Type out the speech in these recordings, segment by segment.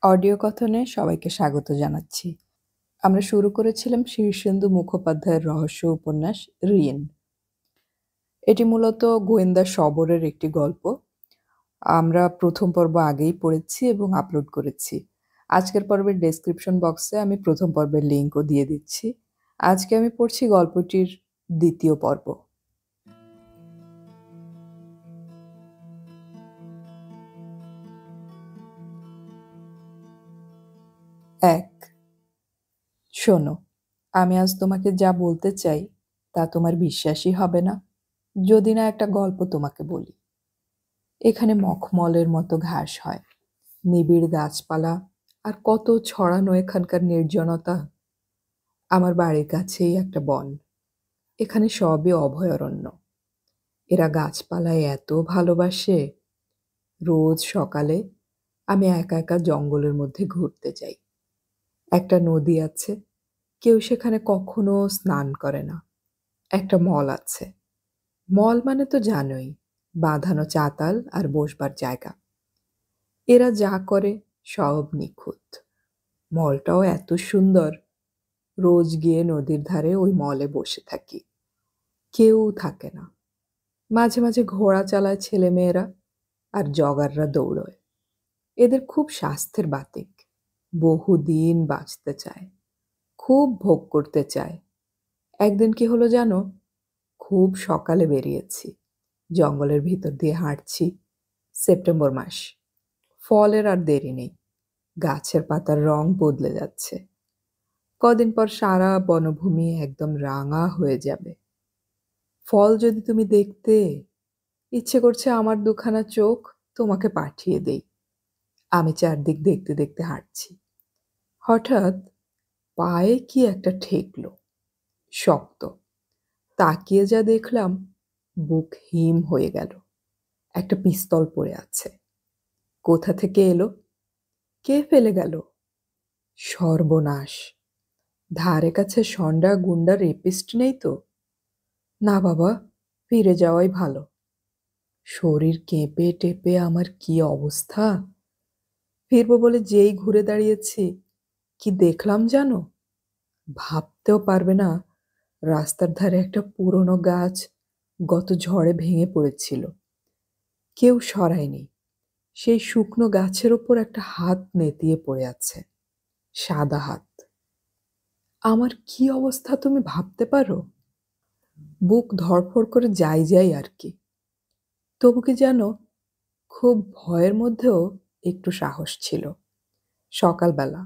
Audio কথনে সবাইকে স্বাগত জানাচ্ছি। আমরা শুরু করেছিলাম শীর্ষেন্দু মুখোপাধ্যায়ের রহস্য উপন্যাস ঋণ। এটি মূলত গোয়েন্দা শবরের একটি গল্প। আমরা প্রথম পর্ব আগেই পড়েছি এবং আপলোড করেছি। আজকের পর্বের ডেসক্রিপশন বক্সে আমি প্রথম পর্বের লিঙ্কও দিয়ে দিচ্ছি। আজকে আমি পড়ছি গল্পটির দ্বিতীয় পর্ব। এক। শোনো, আমি আজ তোমাকে যা বলতে চাই তা তোমার বিশ্বাসই হবে না যদি না একটা গল্প তোমাকে বলি। এখানে মখমলের মতো ঘাস হয়, নিবিড় গাছপালা আর কত ছড়ানো এখানকার নির্জনতা। আমার বাড়ির কাছেই একটা বন, এখানে সবই অভয়ারণ্য। এরা গাছপালায় এত ভালোবাসে। রোজ সকালে আমি একা একা জঙ্গলের মধ্যে ঘুরতে যাই। একটা নদী আছে, কেউ সেখানে কখনো স্নান করে না। একটা মল আছে, মল মানে তো জানোই, বাঁধানো চাতাল আর বসবার জায়গা। এরা যা করে সব নিখুঁত। মলটাও এত সুন্দর। রোজ গিয়ে নদীর ধারে ওই মলে বসে থাকি। কেউ থাকে না। মাঝে মাঝে ঘোড়া চালায় ছেলেমেয়েরা আর জগাররা দৌড়য়। এদের খুব স্বাস্থ্যের বাতিক, বহুদিন বাঁচতে চায়, খুব ভোগ করতে চায়। একদিন কি হলো জানো, খুব সকালে বেরিয়েছি, জঙ্গলের ভিতর দিয়ে হাঁটছি। সেপ্টেম্বর মাস, ফলের আর দেরি নেই। গাছের পাতার রং বদলে যাচ্ছে। কদিন পর সারা বনভূমি একদম রাঙা হয়ে যাবে। ফল যদি তুমি দেখতে, ইচ্ছে করছে আমার দুখানা চোখ তোমাকে পাঠিয়ে দেই। আমি চারদিক দেখতে দেখতে হাঁটছি। হঠাৎ পায়ে কি একটা ঠেকলো, শক্ত। তাকিয়ে যা দেখলাম, বুক হিম হয়ে গেল। একটা পিস্তল পড়ে আছে। কোথা থেকে এলো, কে ফেলে গেল? সর্বনাশ! ধারে কাছে সন্ডা গুন্ডা রেপিস্ট নেই তো? না বাবা, ফিরে যাওয়াই ভালো। শরীর কেঁপে টেপে আমার কি অবস্থা! ফিরবো বলে যেই ঘুরে দাঁড়িয়েছি, কি দেখলাম জানো? ভাবতেও পারবে না। রাস্তার ধারে একটা পুরনো গাছ গত ঝড়ে ভেঙে পড়েছিল, কেউ সরায়নি। সেই শুকনো গাছের ওপর একটা হাত নেতিয়ে পড়ে আছে, সাদা হাত। আমার কি অবস্থা তুমি ভাবতে পারো? বুক ধড়ফড় করে যাই যাই আর কি। তবু কি জানো, খুব ভয়ের মধ্যেও একটু সাহস ছিল। সকালবেলা,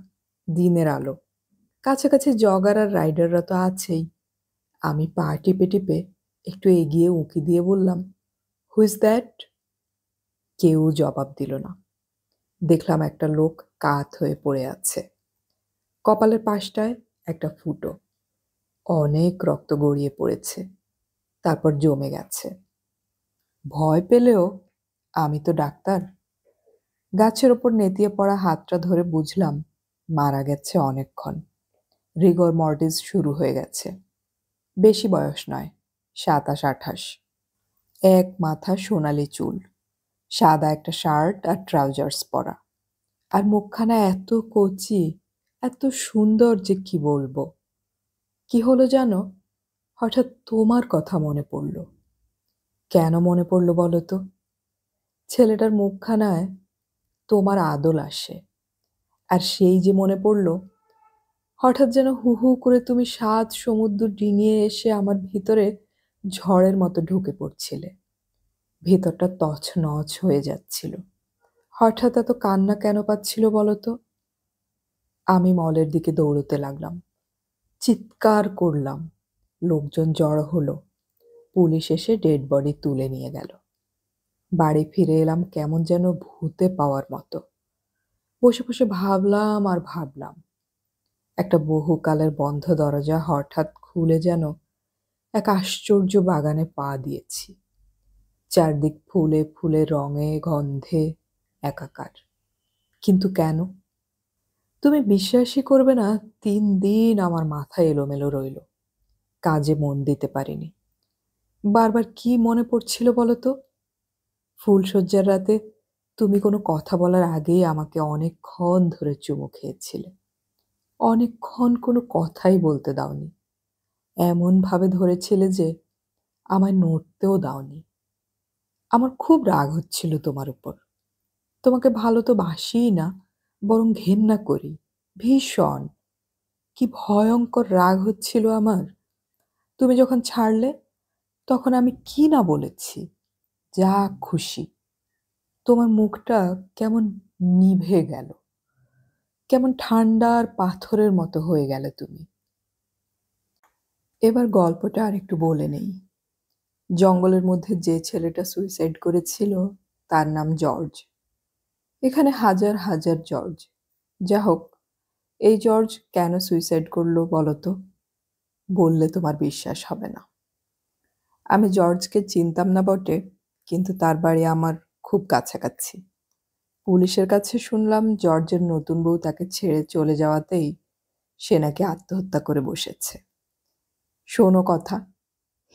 দিনের আলো, কাছাকাছি জগার আর রাইডাররা তো আছেই। আমি পা টিপে টিপে একটু এগিয়ে উঁকি দিয়ে বললাম, হুইজ দ্যাট? কেউ জবাব দিল না। দেখলাম একটা লোক কাত হয়ে পড়ে আছে, কপালের পাশটায় একটা ফুটো। অনেক রক্ত গড়িয়ে পড়েছে, তারপর জমে গেছে। ভয় পেলেও আমি তো ডাক্তার। গাছের ওপর নেতিয়ে পড়া হাতটা ধরে বুঝলাম মারা গেছে অনেকক্ষণ। রিগর মর্টিস শুরু হয়ে গেছে। বেশি বয়স নয়, 27-28। এক মাথা সোনালি চুল, সাদা একটা শার্ট আর ট্রাউজার্স পরা। আর মুখখানা এত কচি, এত সুন্দর যে কি বলবো। কি হলো জানো, হঠাৎ তোমার কথা মনে পড়ল। কেন মনে পড়ল বলো তো? ছেলেটার মুখখানায় তোমার আদল আসে। আর সেই যে মনে পড়ল, হঠাৎ যেন হু হু করে তুমি 7 সমুদ্র ডিঙিয়ে এসে আমার ভিতরে ঝড়ের মতো ঢুকে পড়ছিলে। ভেতরটা তছনছ হয়ে যাচ্ছিল। হঠাৎ এত কান্না কেন পাচ্ছিল বলো তো? আমি মলের দিকে দৌড়তে লাগলাম, চিৎকার করলাম। লোকজন জড়ো হলো। পুলিশ এসে ডেড বডি তুলে নিয়ে গেল। বাড়ি ফিরে এলাম কেমন যেন ভূতে পাওয়ার মতো। বসে বসে ভাবলাম আর ভাবলাম। একটা বহুকালের বন্ধ দরজা হঠাৎ খুলে যেন এক আশ্চর্য বাগানে পা দিয়েছি। চারদিক ফুলে ফুলে রঙে গন্ধে একাকার। কিন্তু কেন? তুমি বিশ্বাসই করবে না, 3 দিন আমার মাথা এলোমেলো রইল। কাজে মন দিতে পারিনি। বারবার কি মনে পড়ছিল বলো তো? ফুলশয্যার রাতে তুমি কোনো কথা বলার আগেই আমাকে অনেকক্ষণ ধরে চুমু খেয়েছিলে। অনেকক্ষণ কোনো কথাই বলতে দাওনি। এমনভাবে ধরেছিলে যে আমায় নড়তেও দাওনি। আমার খুব রাগ হচ্ছিল তোমার উপর। তোমাকে ভালো তো বাসিই না, বরং ঘেন্না করি। ভীষণ। কি ভয়ংকর রাগ হচ্ছিল আমার। তুমি যখন ছাড়লে, তখন আমি কি না বলেছি। যা খুশি। তোমার মুখটা কেমন নিভে গেল। কেমন ঠান্ডা আর পাথরের মতো হয়ে গেলে তুমি। এবার গল্পটা আরেকটু বলে নেই। জঙ্গলের মধ্যে যে ছেলেটা সুইসাইড করেছিল, তার নাম জর্জ। এখানে হাজার হাজার জর্জ। যা হোক, এই জর্জ কেন সুইসাইড করলো বলো তো? বললে তোমার বিশ্বাস হবে না। আমি জর্জকে চিনতাম না বটে, কিন্তু তার বাড়ি আমার খুব কাছাকাছি। পুলিশের কাছে শুনলাম জর্জের নতুন বউ তাকে ছেড়ে চলে যাওয়াতেই সে নাকি আত্মহত্যা করে বসেছে। শোনো কথা,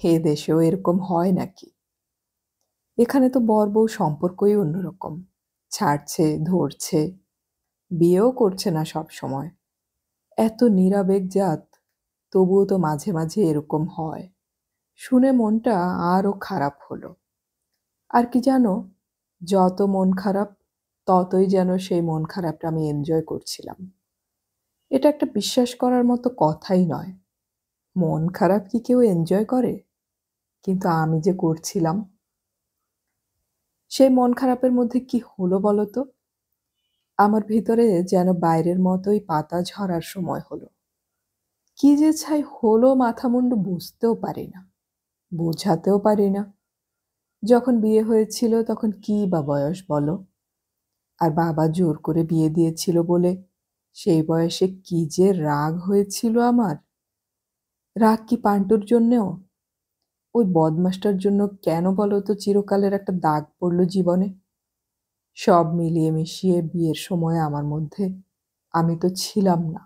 হে দেশেও এরকম হয় নাকি? এখানে তো বর বউ সম্পর্কই অন্যরকম। ছাড়ছে, ধরছে, বিয়েও করছে না সব সময়। এত নিরাবেগ জাত, তবুও তো মাঝে মাঝে এরকম হয়। শুনে মনটা আরও খারাপ হলো। আর কি জানো, যত মন খারাপ, ততই যেন সেই মন খারাপটা আমি এনজয় করছিলাম। এটা একটা বিশ্বাস করার মতো কথাই নয়। মন খারাপ কি কেউ এনজয় করে? কিন্তু আমি যে করছিলাম। সেই মন খারাপের মধ্যে কি হলো বলো তো? আমার ভিতরে যেন বাইরের মতোই পাতা ঝরার সময় হলো। কি যে ছাই হলো মাথামুন্ডু বুঝতেও পারি না, বোঝাতেও পারি না। যখন বিয়ে হয়েছিল তখন কি বা বয়স বলো? আর বাবা জোর করে বিয়ে দিয়েছিল বলে সেই বয়সে কি যে রাগ হয়েছিল আমার। রাগ কি পান্টুর জন্যেও? ওই বদমাসটার জন্য কেন বলো তো চিরকালের একটা দাগ পড়ল জীবনে? সব মিলিয়ে মিশিয়ে বিয়ের সময় আমার মধ্যে আমি তো ছিলাম না।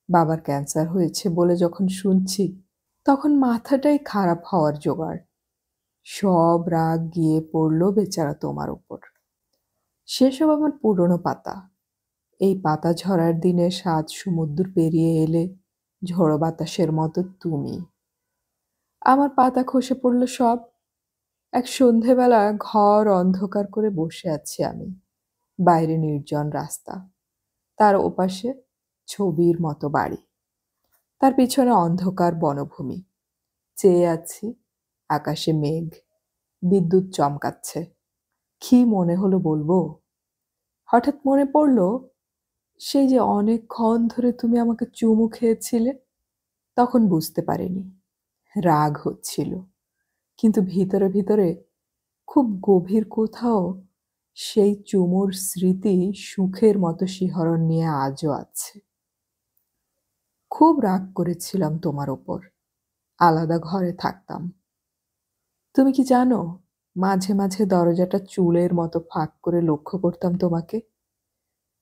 বাবার ক্যান্সার হয়েছে বলে যখন শুনছি, তখন মাথাটাই খারাপ হওয়ার জোগাড়। সব রাগ গিয়ে পড়ল বেচারা তোমার উপর। সেসব আমার পুরনো পাতা। এই পাতা ঝরার দিনে ৭ সমুদ্র পেরিয়ে এলে ঝড়ো বাতাসের মতো তুমি। আমার পাতা খসে পড়ল সব। এক সন্ধেবেলা ঘর অন্ধকার করে বসে আছি আমি। বাইরে নির্জন রাস্তা, তার ওপাশে ছবির মতো বাড়ি, তার পিছনে অন্ধকার বনভূমি। চেয়ে আছি, আকাশে মেঘ, বিদ্যুৎ চমকাচ্ছে। কি মনে হলো বলবো? হঠাৎ মনে পড়ল, সেই যে অনেকক্ষণ ধরে তুমি আমাকে চুমু খেয়েছিলে। তখন বুঝতে পারিনি, রাগ হচ্ছিল, কিন্তু ভিতরে ভিতরে খুব গভীর কোথাও সেই চুমুর স্মৃতি সুখের মতো শিহরণ নিয়ে আজও আছে। খুব রাগ করেছিলাম তোমার ওপর। আলাদা ঘরে থাকতাম। তুমি কি জানো, মাঝে মাঝে দরজাটা চুলের মতো ফাঁক করে লক্ষ্য করতাম তোমাকে।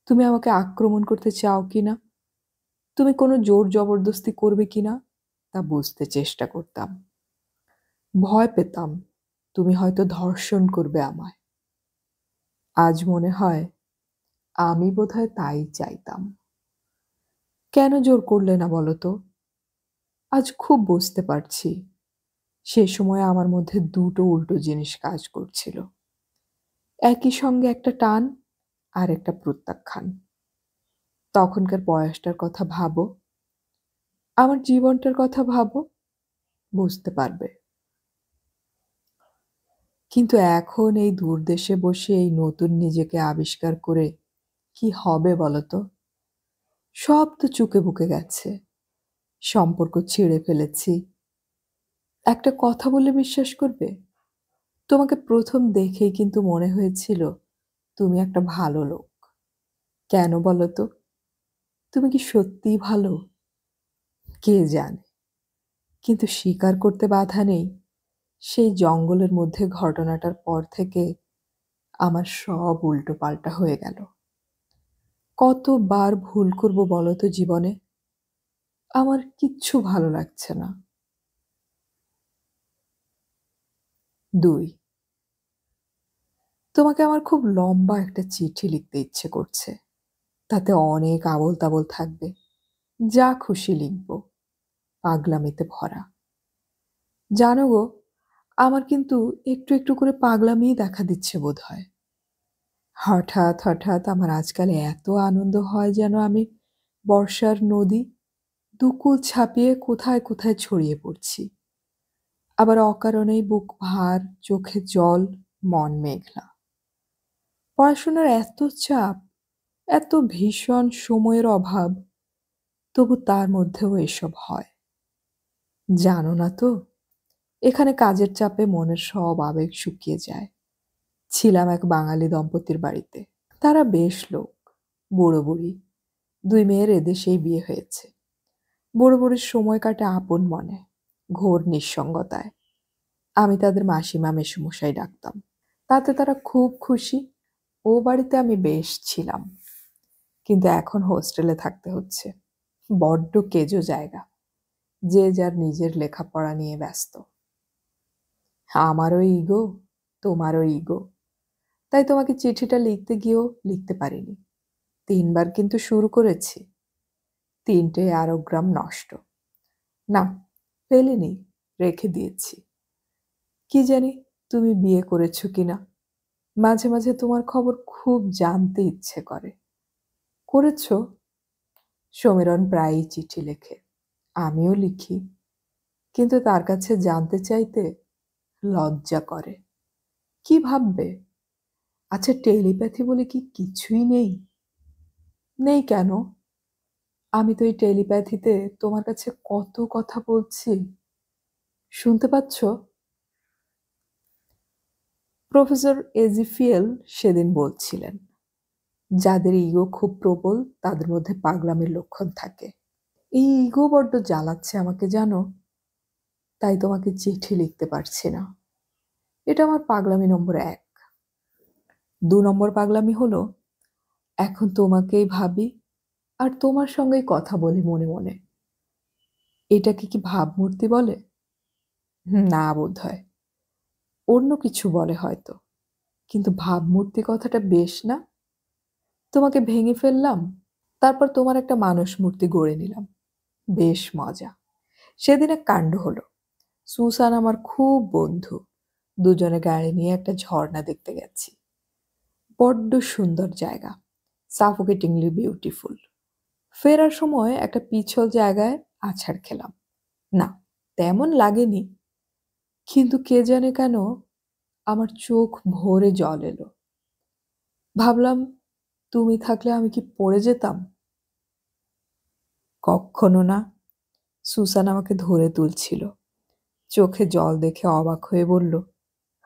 তুমি আমাকে আক্রমণ করতে চাও কিনা, তুমি কোনো জোর জবরদস্তি করবে কিনা, তা বুঝতে চেষ্টা করতাম। ভয় পেতাম তুমি হয়তো ধর্ষণ করবে আমায়। আজ মনে হয় আমি বোধহয় তাই চাইতাম। কেন জোর করলে না বলো তো? আজ খুব বুঝতে পারছি, সে সময় আমার মধ্যে দুটো উল্টো জিনিস কাজ করছিল। একই সঙ্গে একটা টান আর একটা প্রত্যাখ্যান। তখনকার বয়সটার কথা ভাবো, আমার জীবনটার কথা ভাবো, বুঝতে পারবে। কিন্তু এখন এই দূরদেশে বসে এই নতুন নিজেকে আবিষ্কার করে কি হবে বলো তো? সব তো চুকে বুকে গেছে। সম্পর্ক ছিঁড়ে ফেলেছি। একটা কথা বলে বিশ্বাস করবে? তোমাকে প্রথম দেখেই কিন্তু মনে হয়েছিল তুমি একটা ভালো লোক। কেন বলো তো? তুমি কি সত্যিই ভালো? কে জানে। কিন্তু স্বীকার করতে বাধা নেই, সেই জঙ্গলের মধ্যে ঘটনাটার পর থেকে আমার সব উল্টোপাল্টা হয়ে গেল। কতবার ভুল করব বলো তো জীবনে? আমার কিচ্ছু ভালো লাগছে না। ২, তোমাকে আমার খুব লম্বা একটা চিঠি লিখতে ইচ্ছে করছে। তাতে অনেক আবোল-তাবোল থাকবে। যা খুশি লিখব। পাগলামিতে ভরা। জানো গো, আমার কিন্তু একটু করে পাগলামিই দেখা দিচ্ছে বোধহয়। হঠাৎ আমার আজকাল এত আনন্দ হয় যেন আমি বর্ষার নদী দুকুল ছাপিয়ে কোথায় ছড়িয়ে পড়ছি। আবার অকারণেই বুক ভার, চোখে জল, মন মেঘলা। পড়াশোনার এত চাপ, এত ভীষণ সময়ের অভাব, তবু তার মধ্যেও এসব হয়। জানো না তো, এখানে কাজের চাপে মনের সব আবেগ শুকিয়ে যায়। ছিলাম এক বাঙালি দম্পতির বাড়িতে। তারা বেশ লোক, বুড়ো বুড়ি, 2 মেয়ের এদেশেই বিয়ে হয়েছে। বুড়ো বুড়ির সময় কাটে আপন মনে, ঘোর নিঃসঙ্গতায়। আমি তাদের মাসিমা মেসোমশাই ডাকতাম। তাতে তারা খুব খুশি। ও বাড়িতে আমি বেশ ছিলাম, কিন্তু এখন হোস্টেলে থাকতে হচ্ছে। বড্ড কেজো জায়গা, যে যার নিজের লেখাপড়া নিয়ে ব্যস্ত। আমারও ইগো, তোমারও ইগো। তাই তোমাকে চিঠিটা লিখতে গিয়েও লিখতে পারিনি। 3 বার কিন্তু শুরু করেছি, 3টে আরোগ্রাম নষ্ট। না, ফেলিনি, রেখে দিয়েছি। কি জানি তুমি বিয়ে করেছো কিনা। মাঝে মাঝে তোমার খবর খুব জানতে ইচ্ছে করে। করেছো? সমীরণ প্রায়ই চিঠি লেখে, আমিও লিখি, কিন্তু তার কাছে জানতে চাইতে লজ্জা করে। কি ভাববে? আচ্ছা, টেলিপ্যাথি বলে কি কিছুই নেই? নেই কেন? আমি তো এই টেলিপ্যাথিতে তোমার কাছে কত কথা বলছি, শুনতে পাচ্ছ? প্রফেসর এজিফিয়েল সেদিন বলছিলেন, যাদের ইগো খুব প্রবল তাদের মধ্যে পাগলামির লক্ষণ থাকে। এই ইগো বড্ড জ্বালাচ্ছে আমাকে, জানো। তাই তোমাকে চিঠি লিখতে পারছি না। এটা আমার পাগলামি নম্বর 1। 2 নম্বর পাগলামি হলো, এখন তোমাকেই ভাবি আর তোমার সঙ্গেই কথা বলি মনে মনে। এটাকে কি ভাবমূর্তি বলে? না বোধহয়। অন্য কিছু বলে হয়তো, কিন্তু ভাবমূর্তি কথাটা বেশ না। তোমাকে ভেঙে ফেললাম, তারপর তোমার একটা মানুষ মূর্তি গড়ে নিলাম। বেশ মজা। সেদিন এক কাণ্ড হলো। সুসান আমার খুব বন্ধু। দুজনে গাড়ি নিয়ে একটা ঝর্ণা দেখতে গেছি। বড্ড সুন্দর জায়গা, সাফোকেটিংলি বিউটিফুল। ফেরার সময় একটা পিছল জায়গায় আছাড় খেলাম। না, তেমন লাগেনি, কিন্তু কে জানে কেন আমার চোখ ভরে জল এলো। ভাবলাম, তুমি থাকলে আমি কি পড়ে যেতাম? কক্ষনো না। সুসান আমাকে ধরে তুলছিল। চোখে জল দেখে অবাক হয়ে বলল,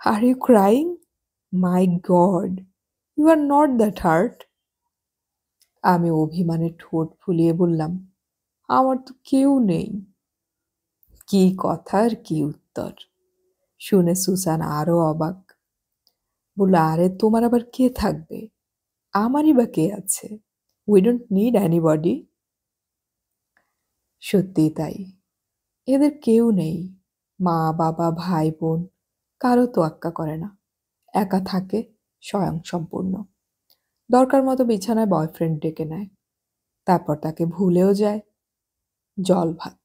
are you crying? My god, you are not that hurt. আমি অভিমানে ঠোঁট ফুলিয়ে বললাম, আমার তো কেউ নেই। কি কথা আর কি উত্তর! শুনে সুসান আরো অবাক। বলল, আরে তোমার আবার কে থাকবে? আমারই বা কে আছে? We don't need anybody. সত্যিই তাই। এদের কেউ নেই। মা বাবা ভাই বোন কারো তোয়াক্কা করে না। একা থাকে, স্বয়ংসম্পূর্ণ। দরকার মতো বিছানায় বয়ফ্রেন্ড ডেকে নেয়, তারপর তাকে ভুলেও যায়। জল ভাত।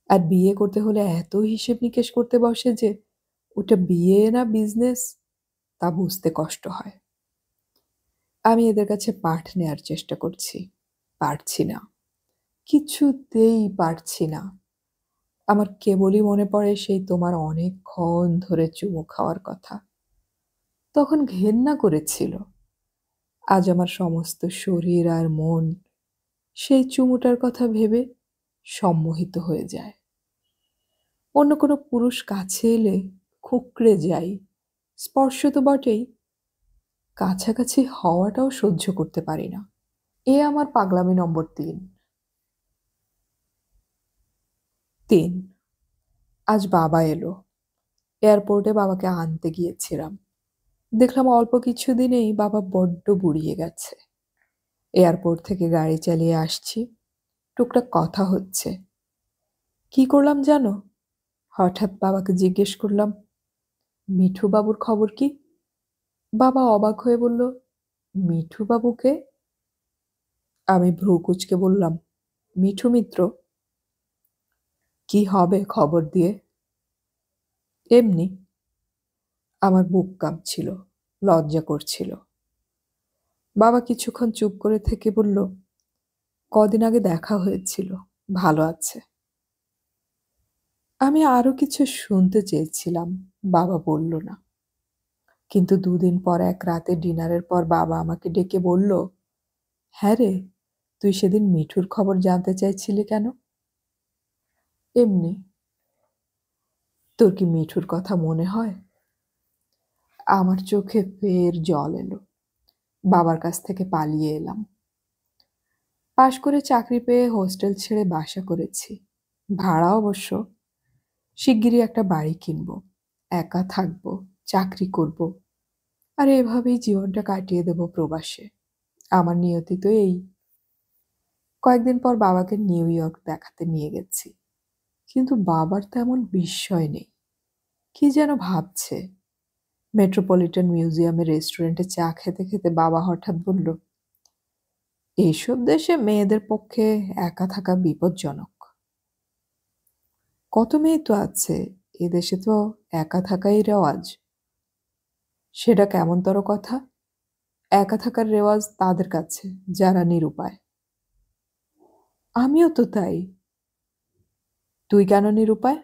আর বিয়ে করতে হলে এত হিসেব নিকেশ করতে বসে যে ওটা বিয়ে না বিজনেস তা বুঝতে কষ্ট হয়। আমি এদের কাছে পাঠ নেয়ার চেষ্টা করছি, পারছি না, কিছুতেই পারছি না। আমার কেবলই মনে পড়ে সেই তোমার অনেকক্ষণ ধরে চুমু খাওয়ার কথা। তখন ঘেন্না করেছিল। আজ আমার সমস্ত শরীর আর মন সেই চুমুটার কথা ভেবে সম্মোহিত হয়ে যায়। অন্য কোনো পুরুষ কাছে এলে খুঁকড়ে যাই। স্পর্শ তো বটেই, কাছাকাছি হওয়াটাও সহ্য করতে পারি না। এ আমার পাগলামি নম্বর 3। 3, আজ বাবা এলো। এয়ারপোর্টে বাবাকে আনতে গিয়েছিলাম। দেখলাম অল্প কিছুদিনেই বাবা বড্ড বুড়িয়ে গেছে। এয়ারপোর্ট থেকে গাড়ি চালিয়ে আসছি, টুকটাক কথা হচ্ছে। কি করলাম জানো? হঠাৎ বাবাকে জিজ্ঞেস করলাম, মিঠু বাবুর খবর কি? বাবা অবাক হয়ে বলল, মিঠু বাবুকে? আমি ভ্রু কুঁচকে বললাম, মিঠু মিত্র। কি হবে খবর দিয়ে? এমনি। আমার বুক কাঁপছিল, লজ্জা করছিল। বাবা কিছুক্ষণ চুপ করে থেকে বলল, কদিন আগে দেখা হয়েছিল, ভালো আছে। আমি আরো কিছু শুনতে চেয়েছিলাম, বাবা বলল না। কিন্তু দুদিন পর এক রাতে ডিনারের পর বাবা আমাকে ডেকে বলল, হ্যাঁ রে, তুই সেদিন মিঠুর খবর জানতে চাইছিলি কেন? এমনি। তোর কি মিঠুর কথা মনে হয়? আমার চোখে ফের জল এলো। বাবার কাছ থেকে পালিয়ে এলাম। পাশ করে চাকরি পেয়ে হোস্টেল ছেড়ে বাসা করেছি, ভাড়া অবশ্য। শিগগিরই একটা বাড়ি কিনবো, একা থাকবো, চাকরি করব, আর এভাবেই জীবনটা কাটিয়ে দেব প্রবাসে। আমার নিয়তি তো এই। কয়েকদিন পর বাবাকে নিউ ইয়র্ক দেখাতে নিয়ে গেছি, কিন্তু বাবার তেমন বিস্ময় নেই। কি যেন ভাবছে। মেট্রোপলিটন মিউজিয়ামের রেস্টুরেন্টে চা খেতে খেতে বাবা হঠাৎ বলল, এইসব দেশে মেয়েদের পক্ষে একা থাকা বিপজ্জনক। কত মেয়ে তো আছে, এদেশে তো একা থাকাই রেওয়াজ। সেটা কেমনতর কথা? একা থাকার রেওয়াজ তাদের কাছে যারা নিরুপায়। আমিও তো তাই। তুই কেন নিরুপায়?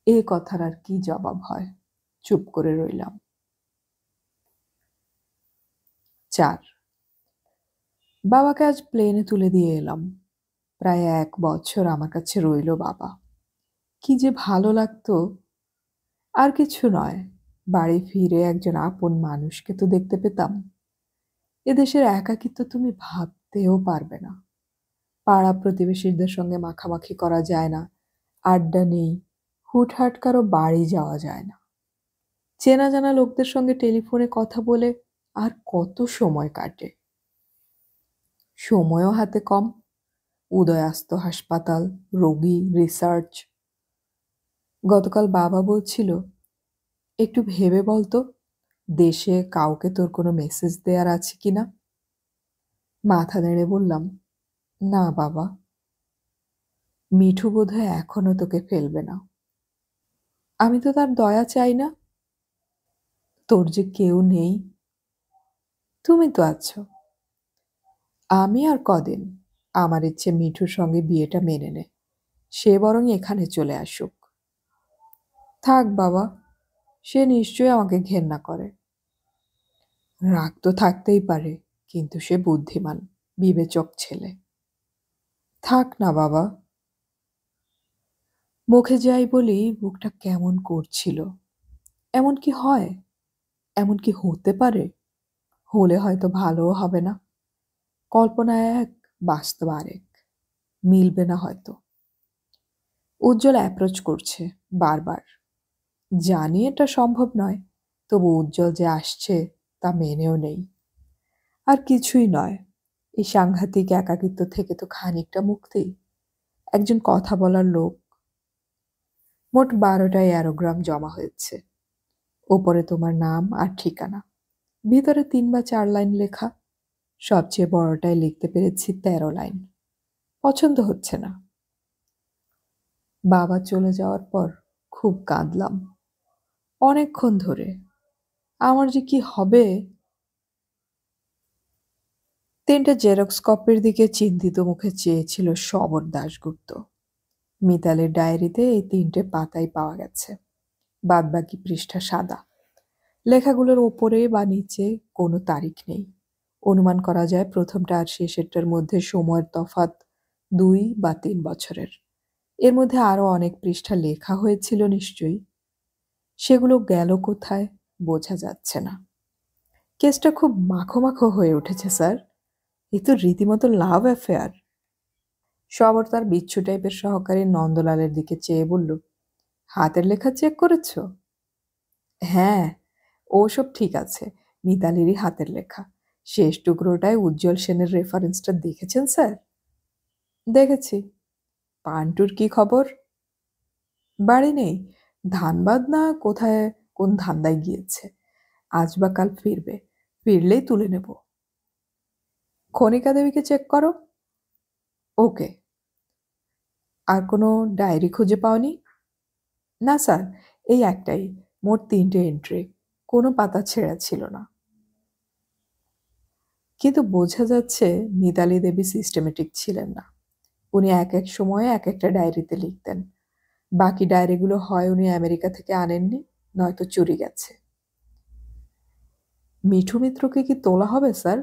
এ কথার আর কি জবাব হয়? চুপ করে রইলাম। 4, বাবাকে আজ প্লেনে তুলে দিয়ে এলাম। প্রায় 1 বছর আমার কাছে রইল বাবা। কি যে ভালো লাগতো। আর কিছু নয়, বাড়ি ফিরে একজন আপন মানুষকে তো দেখতে পেতাম। এদেশের একাকিত্ব তুমি ভাবতেও পারবে না। পাড়া প্রতিবেশীদের সঙ্গে মাখামাখি করা যায় না, আড্ডা নেই, হুটহাট কারো বাড়ি যাওয়া যায় না। চেনা জানা লোকদের সঙ্গে টেলিফোনে কথা বলে আর কত সময় কাটে। সময়ও হাতে কম। উদয়াস্ত হাসপাতাল, রোগী, রিসার্চ। গতকাল বাবা বলছিল, একটু ভেবে বলতো দেশে কাউকে তোর কোনো মেসেজ দেওয়ার আছে কিনা। মাথা নেড়ে বললাম, না বাবা। মিঠু বোধহয় এখনো তোকে ফেলবে না। আমি তো তার দয়া চাই না। তোর যে কেউ নেই। তুমি তো আছো। আমি আর কদিন। আমার ইচ্ছে মিঠুর সঙ্গে বিয়েটা মেনে নে, সে বরং এখানে চলে আসুক। থাক বাবা, সে নিশ্চয়ই আমাকে ঘেন্না করে। রাগ তো থাকতেই পারে, কিন্তু সে বুদ্ধিমান, বিবেচক ছেলে। থাক না বাবা। মুখে যাই বলি বুকটা কেমন করছিল। এমন কি হয়? এমন কি হতে পারে? হলে হয়তো ভালোও হবে না। কল্পনা এক, বাস্তব আরেক। মিলবে না হয়তো। উজ্জ্বল অ্যাপ্রোচ করছে বারবার। জানি এটা সম্ভব নয়, তবু উজ্জ্বল যে আসছে তা মেনেও নেই। আর কিছুই নয়, এই সাংঘাতিক একাকিত্ব থেকে তো খানিকটা মুক্তি। একজন কথা বলার লোক। মোট 12টা অ্যারোগ্রাম জমা হয়েছে। ওপরে তোমার নাম আর ঠিকানা, ভিতরে 3 বা 4 লাইন লেখা। সবচেয়ে বড়টায় লিখতে পেরেছি 13 লাইন। পছন্দ হচ্ছে না। বাবা চলে যাওয়ার পর খুব কাঁদলাম, অনেকক্ষণ ধরে। আমার যে কি হবে। 3টে জেরক্স কপির দিকে চিন্তিত মুখে চেয়েছিল শবর দাশগুপ্ত। মিতালের ডায়েরিতে এই 3টে পাতাই পাওয়া গেছে, বাদবাকি পৃষ্ঠা সাদা। লেখাগুলোর ওপরে বা নিচে কোনো তারিখ নেই। অনুমান করা যায় প্রথমটা আর শেষেরটার মধ্যে সময়ের তফাৎ 2 বা 3 বছরের। এর মধ্যে আরো অনেক পৃষ্ঠা লেখা হয়েছিল নিশ্চয়ই। সেগুলো গেল কোথায় বোঝা যাচ্ছে না। কেসটা খুব মাখো মাখো হয়ে উঠেছে স্যার। এ তো রীতিমতো লাভ অ্যাফেয়ার। শবর তার বিচ্ছু টাইপের সহকারী নন্দলালের দিকে চেয়ে বলল, হাতের লেখা চেক করেছো? হ্যাঁ, ওসব ঠিক আছে। মিতালিরই হাতের লেখা। শেষ টুকরোটায় উজ্জ্বল সেনের রেফারেন্সটা দেখেছেন স্যার? দেখেছি। পান্টুর কি খবর? বাড়ি নেই, ধানবাদ না কোথায় কোন ধান্দায় গিয়েছে। আজ বা কাল ফিরবে, ফিরলেই তুলে নেব। খনিকা দেবীকে চেক করো। ওকে। আর কোনো ডায়েরি খুঁজে পাওনি? না স্যার, এই একটাই, মোট 3টে এন্ট্রি, কোনো পাতা ছেঁড়া ছিল না। কিন্তু বোঝা যাচ্ছে মিতালি দেবী সিস্টেমেটিক ছিলেন না। উনি এক এক সময়ে এক একটা ডায়েরিতে লিখতেন। বাকি ডায়েরিগুলো হয় উনি আমেরিকা থেকে আনেননি, নয়তো চুরি গেছে। মিঠু মিত্রকে কি তোলা হবে স্যার?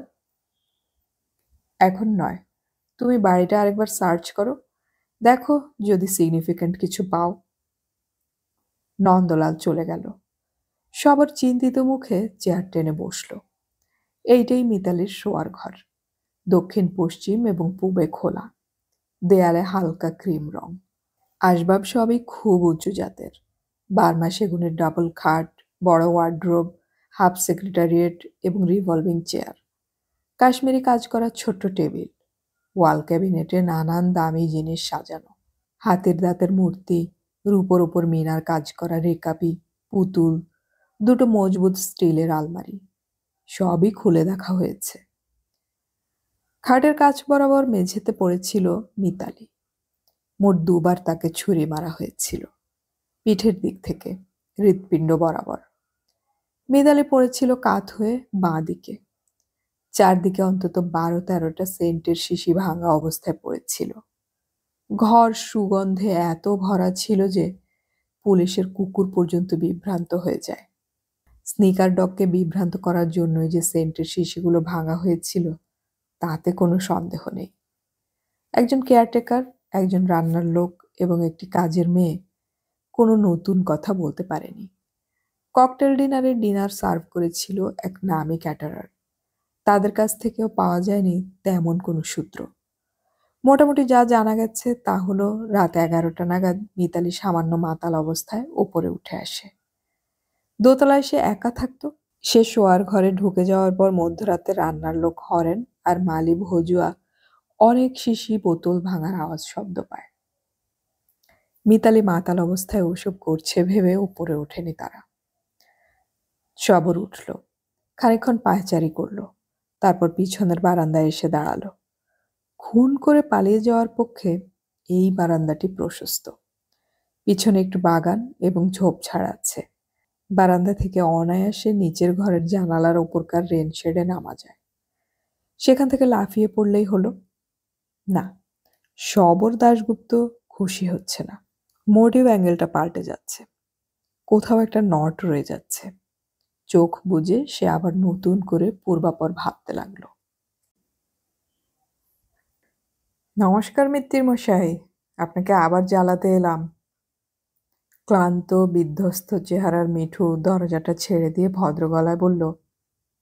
এখন নয়, তুমি বাড়িটা আরেকবার সার্চ করো, দেখো যদি সিগনিফিক্যান্ট কিছু পাও। নন্দলাল চলে গেল। সবার চিন্তিত মুখে চেয়ার টেনে বসল। এইটাই মিতালির শোয়ার ঘর, দক্ষিণ পশ্চিম এবং পূবে খোলা, দেয়ালে হালকা ক্রিম রং। আসবাব সবই খুব উঁচু জাতের, বার্মা সেগুনের ডাবল খাট, বড় ওয়ার্ড্রোব, হাফ সেক্রেটারিয়েট এবং রিভলভিং চেয়ার, কাশ্মীরি কাজ করা ছোট্ট টেবিল, ওয়াল ক্যাবিনেটে নানান দামি জিনিস সাজানো, হাতের দাঁতের মূর্তি, রূপোর উপর মিনার কাজ করা রেকাবি, পুতুল, দুটো মজবুত স্টিলের আলমারি, সবই খুলে দেখা হয়েছে। খাটের কাছ বরাবর মেঝেতে পড়েছিল মিতালি। মোট 2বার তাকে ছুরি মারা হয়েছিল, পিঠের দিক থেকে, হৃৎপিণ্ড বরাবর। মিতালি পড়েছিল কাত হয়ে বাঁ দিকে। চারদিকে অন্তত 12-13টা সেন্টের শিশি ভাঙা অবস্থায় পড়েছিল। ঘর সুগন্ধে এত ভরা ছিল যে পুলিশের কুকুর পর্যন্ত বিভ্রান্ত হয়ে যায়। স্নিকার ডগকে বিভ্রান্ত করার জন্যই যে সেন্টের শিশিগুলো ভাঙা হয়েছিল তাতে কোনো সন্দেহ নেই। একজন কেয়ারটেকার, একজন রান্নার লোক এবং একটি কাজের মেয়ে কোনো নতুন কথা বলতে পারেনি। ককটেল ডিনার সার্ভ করেছিল এক নামী ক্যাটারার। তাদের কাছ থেকেও পাওয়া যায়নি তেমন কোনো সূত্র। মোটামুটি যা জানা গেছে তা হলো রাত 11টা নাগাদ মিতালি সামান্য মাতাল অবস্থায় ওপরে উঠে আসে। দোতলায় সে একা থাকতো। সে শোয়ার ঘরে ঢুকে যাওয়ার পর মধ্যরাতে রান্নার লোক হরেন আর মালি ভজুয়া অনেক শিশি বোতল ভাঙার আওয়াজ শব্দ পায়। মিতালি মাতাল অবস্থায় ওসব করছে ভেবে উপরে ওঠেনি তারা। সবর উঠল, খানিকক্ষণ পায়চারি করলো, তারপর পিছনের বারান্দায় এসে দাঁড়ালো। খুন করে পালিয়ে যাওয়ার পক্ষে এই বারান্দাটি প্রশস্ত। পিছনে একটু বাগান এবং ঝোপঝাড় আছে। বারান্দা থেকে অনায়াসে নিচের ঘরের জানালার ওপরকার রেন শেডে নামা যায়। সেখান থেকে লাফিয়ে পড়লেই হলো। না, সবর দাশগুপ্ত খুশি হচ্ছে না। মোটিভ অ্যাঙ্গেলটা পাল্টে যাচ্ছে, কোথাও একটা নট রয়ে যাচ্ছে। চোখ বুজে সে আবার নতুন করে পূর্বাপর ভাবতে লাগলো। নমস্কার মিত্তির মশাই, আপনাকে আবার জ্বালাতে এলাম। ক্লান্ত বিধ্বস্ত চেহারার মিঠু দরজাটা ছেড়ে দিয়ে ভদ্র গলায় বলল,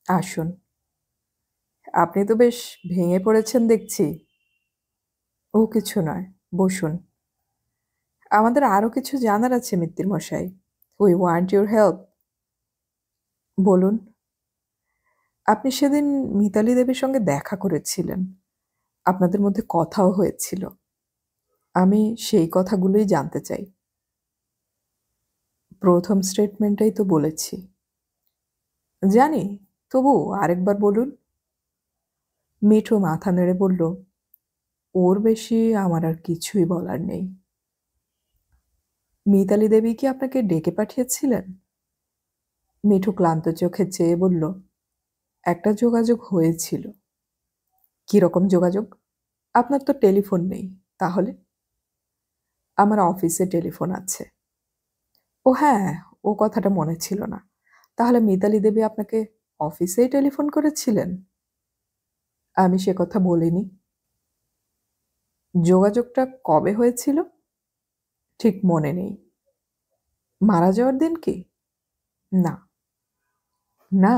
আসুন। আপনি তো বেশ ভেঙে পড়েছেন দেখছি। ও কিছু নয়, বসুন। আমাদের আরও কিছু জানার আছে মিত্তির মশাই। We want your help. বলুন। আপনি সেদিন মিতালি দেবীর সঙ্গে দেখা করেছিলেন, আপনাদের মধ্যে কথাও হয়েছিল। আমি সেই কথাগুলোই জানতে চাই। প্রথম স্টেটমেন্টটাই তো বলেছি। জানি, তবু আরেকবার বলুন। মিঠু মাথা নেড়ে বলল, ওর বেশি আমার আর কিছুই বলার নেই। মিতালি দেবী কি আপনাকে ডেকে পাঠিয়েছিলেন? মিঠু ক্লান্ত চোখে চেয়ে বলল, একটা যোগাযোগ হয়েছিল। কিরকম যোগাযোগ? আপনার তো টেলিফোন নেই, তাহলে? আমার অফিসে টেলিফোন আছে। ও হ্যাঁ, ও কথাটা মনে ছিল না। তাহলে মিতালি দেবী আপনাকে অফিসেই টেলিফোন করেছিলেন? আমি সে কথা বলিনি। যোগাযোগটা কবে হয়েছিল? ঠিক মনে নেই। মারা যাওয়ার দিন কি? না। না?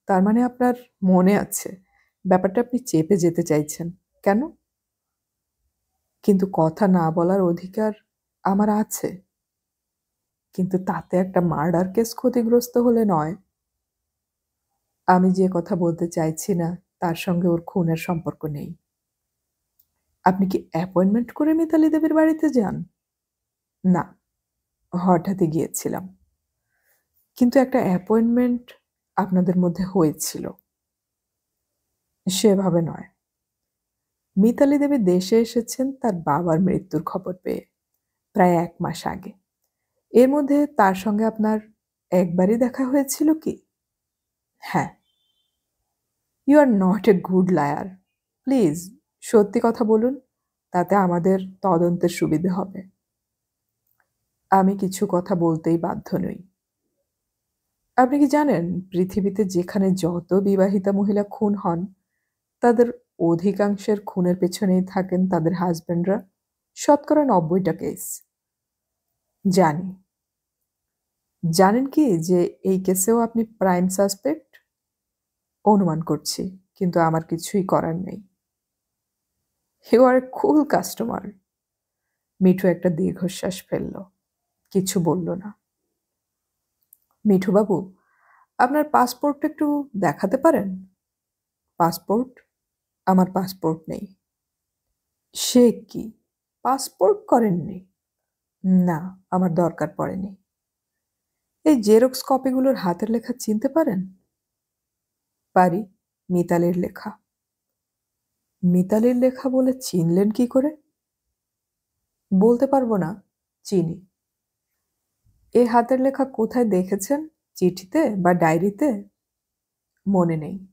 তার মানে আপনার মনে আছে। ব্যাপারটা আপনি চেপে যেতে চাইছেন। কেন? কিন্তু কথা না বলার অধিকার আমার আছে। কিন্তু তাতে একটা মার্ডার কেস ক্ষতিগ্রস্ত হলে নয়। আমি যে কথা বলতে চাইছি না তার সঙ্গে ওর খুনের সম্পর্ক নেই। আপনি কি অ্যাপয়েন্টমেন্ট করে মিতালি দেবীর বাড়িতে যান? না, হঠাৎই গিয়েছিলাম। কিন্তু একটা অ্যাপয়েন্টমেন্ট আপনাদের মধ্যে হয়েছিল। সেভাবে নয়। মিতালি দেবী দেশে এসেছেন তার বাবার মৃত্যুর খবর পেয়ে, প্রায় ১ মাস আগে। এর মধ্যে তার সঙ্গে আপনার একবারই দেখা হয়েছিল কি? হ্যাঁ। You are not a good liar. Please সত্যি কথা বলুন, তাতে আমাদের তদন্তের সুবিধে হবে। আমি কিছু কথা বলতেই বাধ্য নই। আপনি কি জানেন পৃথিবীতে যেখানে যত বিবাহিতা মহিলা খুন হন, তাদের অধিকাংশের খুনের পেছনেই থাকেন তাদের হাসব্যান্ডরা? শতকরা ৯০টা কেস। জানি। জানেন কি যে এই কেসেও আপনি প্রাইম সাসপেক্ট? অনুমান করছি, কিন্তু আমার কিছুই করার নেই। You are a cool customer. Mithu একটা দীর্ঘশ্বাস ফেলল। কিছু বলল না। মিঠুবাবু, আপনার পাসপোর্টটা একটু দেখাতে পারেন? পাসপোর্ট? আমার পাসপোর্ট নেই। সে কি? পাসপোর্ট করেননি? না, আমার দরকার পড়েনি। এই জেরক্স কপিগুলোর হাতের লেখা চিনতে পারেন? পারি। মিতালির লেখা। মিতালির লেখা বলে চিনলেন কি করে? বলতে পারবো না, চিনি। এই হাতের লেখা কোথায় দেখেছেন? চিঠিতে বা ডায়েরিতে? মনে নেই।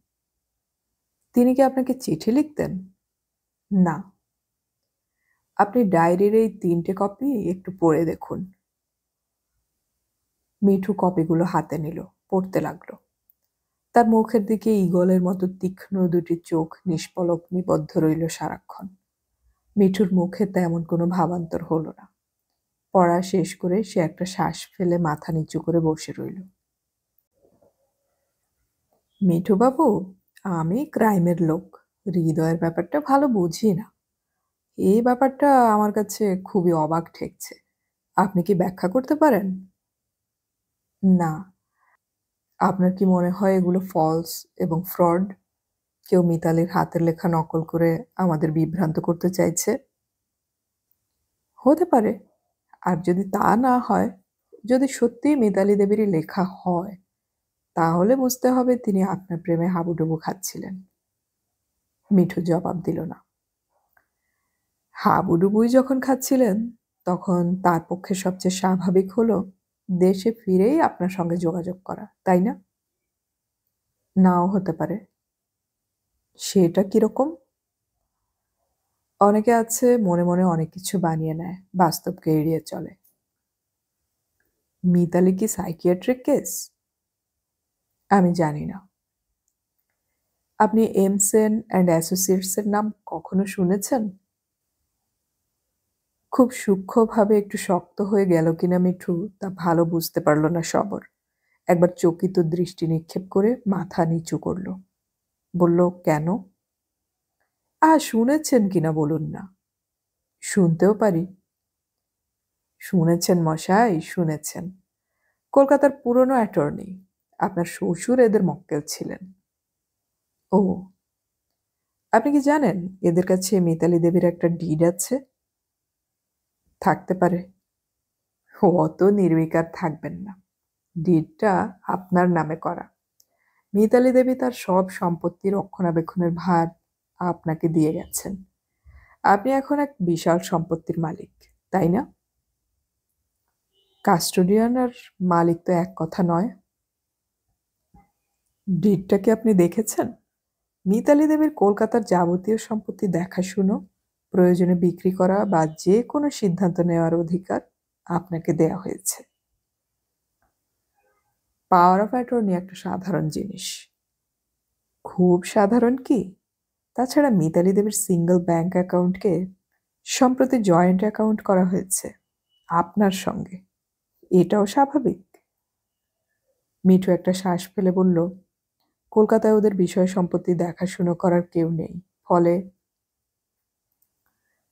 তিনি কি আপনাকে চিঠি লিখতেন? না। আপনি ডায়েরির এই ৩টে কপি একটু পড়ে দেখুন। মিঠু কপিগুলো হাতে নিল, পড়তে লাগলো। তার মুখের দিকে ঈগলের মতো তীক্ষ্ণ দুটি চোখ নিষ্পলক নিবদ্ধ রইল সারাক্ষণ। মিঠুর মুখে তেমন কোনো ভাবান্তর হলো না। পড়া শেষ করে সে একটা শ্বাস ফেলে মাথা নিচু করে বসে রইল। মিঠুবাবু, আমি ক্রাইমের লোক। হৃদয়ের ব্যাপারটা ভালো বুঝি না। এই ব্যাপারটা আমার কাছে খুবই অবাক ঠেকছে। আপনি কি ব্যাখ্যা করতে পারেন? না। আপনার কি মনে হয় এগুলো ফলস এবং ফ্রড? কেউ মিতালির হাতের লেখা নকল করে আমাদের বিভ্রান্ত করতে চাইছে? হতে পারে। আর যদি তা না হয়, যদি সত্যিই মিতালি দেবীরই লেখা হয়, তাহলে বুঝতে হবে তিনি আপনার প্রেমে হাবুডুবু খাচ্ছিলেন। মিঠু জবাব দিল না। হাবুডুবুই যখন খাচ্ছিলেন, তখন তার পক্ষে সবচেয়ে স্বাভাবিক হলো দেশে ফিরেই আপনার সঙ্গে যোগাযোগ করা, তাই না? নাও হতে পারে। সেটা কিরকম? অনেকে আছে মনে মনে অনেক কিছু বানিয়ে নেয়, বাস্তবকে এড়িয়ে চলে। মিতালি কি সাইকিয়াট্রিক কেস? আমি জানি না। আপনি এমসেন অ্যান্ড অ্যাসোসিয়েটসের নাম কখনো শুনেছেন? খুব সূক্ষ্মভাবে একটু শক্ত হয়ে গেল কিনা মিঠু তা ভালো বুঝতে পারল না সবর। একবার চকিত দৃষ্টি নিক্ষেপ করে মাথা নিচু করল। বলল, কেন? শুনেছেন কিনা বলুন না। শুনতেও পারি। শুনেছেন মশাই, শুনেছেন। কলকাতার পুরনো অ্যাটর্নি। আপনার শ্বশুর এদের মক্কেল ছিলেন। ও, আপনি কি জানেন এদের কাছে মিতালি দেবীর একটা ডিড আছে? থাকতে পারে। অত নির্বিকার থাকবেন না। ডিডটা আপনার নামে করা। মিতালি দেবী তার সব সম্পত্তি রক্ষণাবেক্ষণের ভার আপনাকে দিয়ে গেছেন। আপনি এখন এক বিশাল সম্পত্তির মালিক, তাই না? কাস্টোডিয়ান আর মালিক তো এক কথা নয়। ডিডটা কি আপনি দেখেছেন? মিতালি দেবীর কলকাতার যাবতীয় সম্পত্তি দেখাশুনো, প্রয়োজনে বিক্রি করা বা যে কোনো সিদ্ধান্ত নেওয়ার অধিকার আপনাকে দেয়া হয়েছে। পাওয়ার অফ অ্যাটর্নি একটা সাধারণ জিনিস। খুব সাধারণ কি? তাছাড়া মিতালি দেবীর সিঙ্গল ব্যাংক অ্যাকাউন্টকে সম্প্রতি জয়েন্ট অ্যাকাউন্ট করা হয়েছে আপনার সঙ্গে। এটাও স্বাভাবিক। মিঠু একটা শ্বাস ফেলে বলল, কলকাতায় ওদের বিষয় সম্পত্তি দেখাশুনো করার কেউ নেই। ফলে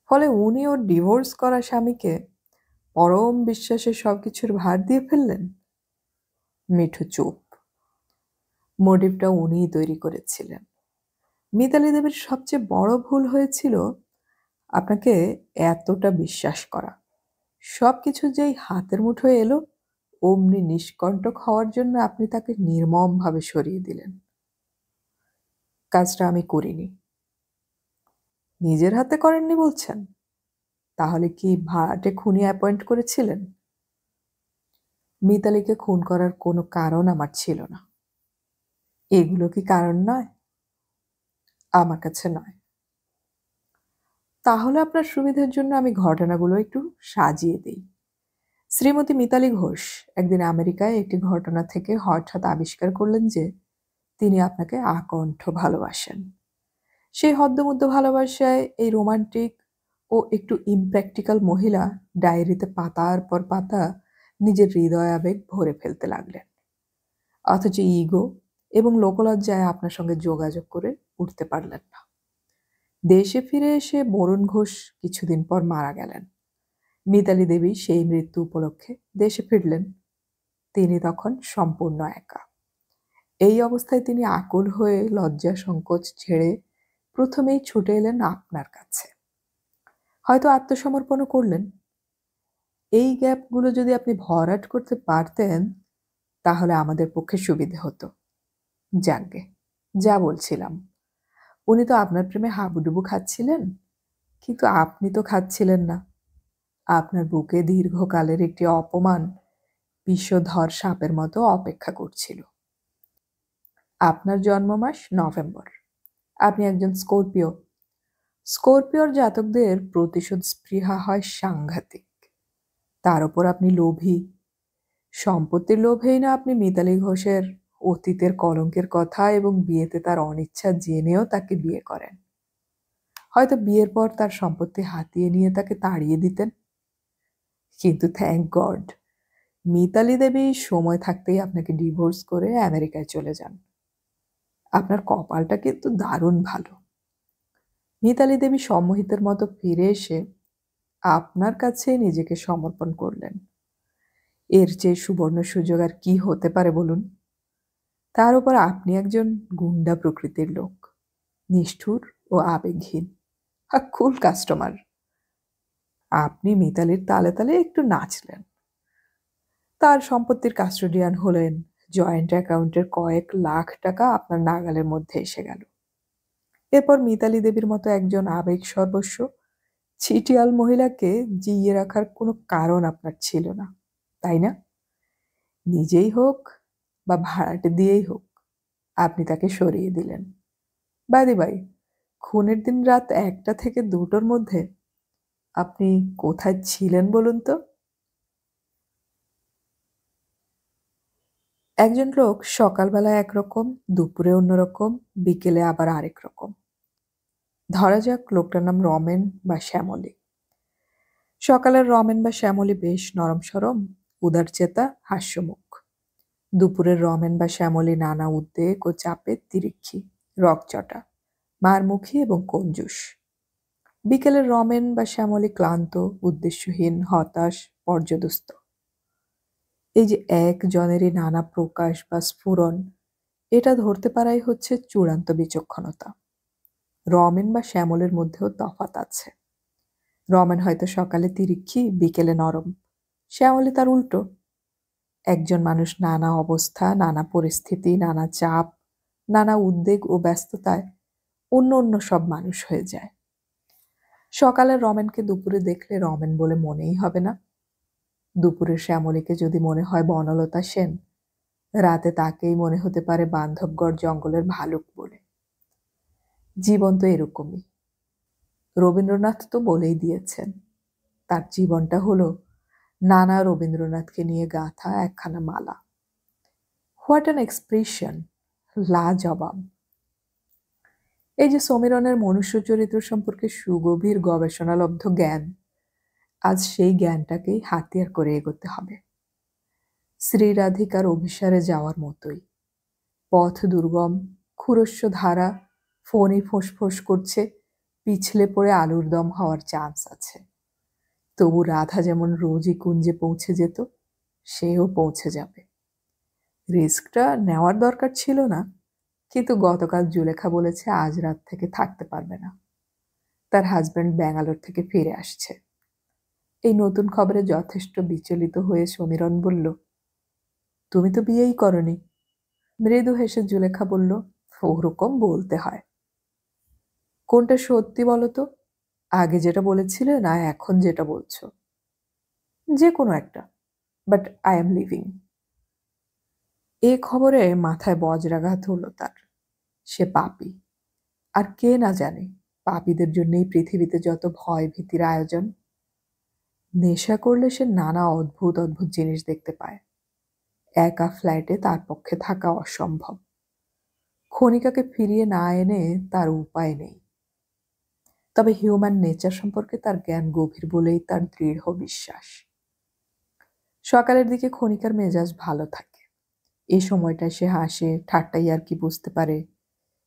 ফলে উনি ওর ডিভোর্স করা স্বামীকে পরম বিশ্বাসে সবকিছুর ভার দিয়ে ফেললেন। মিঠু চুপ। মোটিভটা উনিই তৈরি করেছিলেন। মিতালি দেবীর সবচেয়ে বড় ভুল হয়েছিল আপনাকে এতটা বিশ্বাস করা। সবকিছু যেই হাতের মুঠোয় এলো, অমনি নিষ্কণ্টক হওয়ার জন্য আপনি তাকে নির্মমভাবে সরিয়ে দিলেন। কাজটা আমি করিনি। নিজের হাতে করেননি বলছেন? তাহলে কি ভাড়াটে খুনি অ্যাপয়েন্ট করেছিলেন? মিতালিকে খুন করার কোনো কারণ আমার ছিল না। এগুলো কি কারণ নয়? আমার কাছে নয়। তাহলে আপনার সুবিধার জন্য আমি ঘটনাগুলো একটু সাজিয়ে দিই। শ্রীমতী মিতালি ঘোষ একদিন আমেরিকায় একটি ঘটনা থেকে হঠাৎ আবিষ্কার করলেন যে তিনি আপনাকে আকণ্ঠ ভালোবাসেন। সেই হদ্দমুদ্দ ভালোবাসায় এই রোমান্টিক ও একটু ইমপ্র্যাকটিক্যাল মহিলা ডায়েরিতে পাতার পর পাতা নিজের হৃদয় আবেগ ভরে ফেলতে লাগলেন। অথচ ইগো এবং লোকলজ্জায় আপনার সঙ্গে যোগাযোগ করে উঠতে পারলেন না। দেশে ফিরে এসে বরুণ ঘোষ কিছুদিন পর মারা গেলেন। মিতালি দেবী সেই মৃত্যু উপলক্ষে দেশে ফিরলেন। তিনি তখন সম্পূর্ণ একা। এই অবস্থায় তিনি আকুল হয়ে লজ্জা সংকোচ ছেড়ে প্রথমেই ছুটে এলেন আপনার কাছে। হয়তো আত্মসমর্পণও করলেন। এই গ্যাপগুলো যদি আপনি ভরাট করতে পারতেন তাহলে আমাদের পক্ষে সুবিধে হতো। যাকগে, যা বলছিলাম, উনি তো আপনার প্রেমে হাবুডুবু খাচ্ছিলেন, কিন্তু আপনি তো খাচ্ছিলেন না। আপনার বুকে দীর্ঘকালের একটি অপমান বিষধর সাপের মতো অপেক্ষা করছিল। আপনার জন্ম মাস নভেম্বর। আপনি একজন স্করপিও। স্করপিওর জাতকদের প্রতিশোধ স্পৃহা হয় সাংঘাতিক। তার উপর আপনি লোভী। সম্পত্তির লোভেই না আপনি মিতালি ঘোষের অতীতের কলঙ্কের কথা এবং বিয়েতে তার অনিচ্ছা জেনেও তাকে বিয়ে করেন। হয়তো বিয়ের পর তার সম্পত্তি হাতিয়ে নিয়ে তাকে তাড়িয়ে দিতেন। কিন্তু থ্যাংক গড, মিতালি দেবী সময় থাকতেই আপনাকে ডিভোর্স করে আমেরিকায় চলে যান। আপনার কপালটা কিন্তু দারুণ ভালো। মিতালি দেবী সম্মোহিতের মতো ফিরে এসে আপনার কাছে নিজেকে সমর্পণ করলেন। এর চেয়ে সুবর্ণ সুযোগ আর কি হতে পারে বলুন? তার উপর আপনি একজন গুন্ডা প্রকৃতির লোক, নিষ্ঠুর ও আবেগহীন, কুল কাস্টমার। আপনি মিতালির তালে তালে একটু নাচলেন, তার সম্পত্তির কাস্টোডিয়ান হলেন, জয়েন্ট অ্যাকাউন্টের কয়েক লাখ টাকা আপনার নাগালের মধ্যে এসে গেল। এরপর মিতালি দেবীর মতো একজন আবেগ সর্বস্ব ছিটিয়াল মহিলাকে জিইয়ে রাখার কোনো কারণ আপনার ছিল না, তাই না? নিজেই হোক বা ভাড়াটে দিয়েই হোক, আপনি তাকে সরিয়ে দিলেন। বাই দি বাই, খুনের দিন রাত 1টা থেকে 2টোর মধ্যে আপনি কোথায় ছিলেন বলুন তো? একজন লোক সকালবেলা একরকম, দুপুরে অন্যরকম, বিকেলে আবার আরেক রকম। ধরা যাক লোকটার নাম রমেন বা শ্যামলী। সকালের রমেন বা শ্যামলী বেশ নরম-সরম, উদারচেতা, হাস্যমুখ। দুপুরের রমেন বা শ্যামলী নানা উদ্বেগ ও চাপে তিরিক্ষি, রগচটা, মারমুখী এবং কঞ্জুস। বিকেলের রমেন বা শ্যামলী ক্লান্ত, উদ্দেশ্যহীন, হতাশ, পর্যদস্ত। এই যে একজনেরই নানা প্রকাশ বা স্ফুরণ, এটা ধরতে পারাই হচ্ছে চূড়ান্ত বিচক্ষণতা। রমেন বা শ্যামলের মধ্যেও তফাৎ আছে। রমেন হয়তো সকালে তিরিক্ষি, বিকেলে নরম। শ্যামলী তার উল্টো। একজন মানুষ নানা অবস্থা, নানা পরিস্থিতি, নানা চাপ, নানা উদ্বেগ ও ব্যস্ততায় অন্য অন্য সব মানুষ হয়ে যায়। সকালের রমেনকে দুপুরে দেখলে রমেন বলে মনেই হবে না। দুপুরের শ্যামলীকে যদি মনে হয় বনলতা সেন, রাতে তাকেই মনে হতে পারে বান্ধবগড় জঙ্গলের ভালুক বলে। জীবন তো এরকমই। রবীন্দ্রনাথ তো বলেই দিয়েছেন, তার জীবনটা হলো নানা রবীন্দ্রনাথকে নিয়ে গাঁথা একখানা মালা। What an expression! লাজবাব। এই যে সমীরনের মনুষ্য চরিত্র সম্পর্কে সুগভীর গবেষণালব্ধ জ্ঞান, আজ সেই জ্ঞানটাকেই হাতিয়ার করে এগোতে হবে। শ্রীরাধিকার অভিসারে যাওয়ার মতোই। পথ দুর্গম, ক্ষুরস্য ধারা, ফণি ফোঁস করছে, পিছলে পড়ে আলুর দম হওয়ার চান্স আছে। তবু রাধা যেমন রোজই কুঞ্জে পৌঁছে যেত, সেও পৌঁছে যাবে। রিস্কটা নেওয়ার দরকার ছিল না, কিন্তু গতকাল জুলেখা বলেছে আজ রাত থেকে থাকতে পারবে না। তার হাজব্যান্ড ব্যাঙ্গালোর থেকে ফিরে আসছে। এই নতুন খবরে যথেষ্ট বিচলিত হয়ে সমীরণ বলল, তুমি তো বিয়েই করনি। মৃদু হেসে জুলেখা বলল, ওরকম বলতে হয়। কোনটা সত্যি বলো তো? আগে যেটা বলেছিলে না এখন যেটা বলছো? যে কোনো একটা। But I am living. এ খবরে মাথায় বজ্রাঘাত হলো তার। সে পাপী। আর কে না জানে পাপীদের জন্যই পৃথিবীতে যত ভয় ভীতির আয়োজন। নেশা করলে সে নানা অদ্ভুত অদ্ভুত জিনিস দেখতে পায়। একা ফ্ল্যাটে তার পক্ষে থাকা অসম্ভব। ক্ষণিকাকে ফিরিয়ে না এনে তার উপায় নেই। তবে হিউম্যান নেচার সম্পর্কে তার জ্ঞান গভীর বলেই তার দৃঢ় বিশ্বাস। সকালের দিকে ক্ষণিকার মেজাজ ভালো থাকে। এই সময়টায় সে হাসে, ঠাট্টা ইয়ার্কি বুঝতে পারে।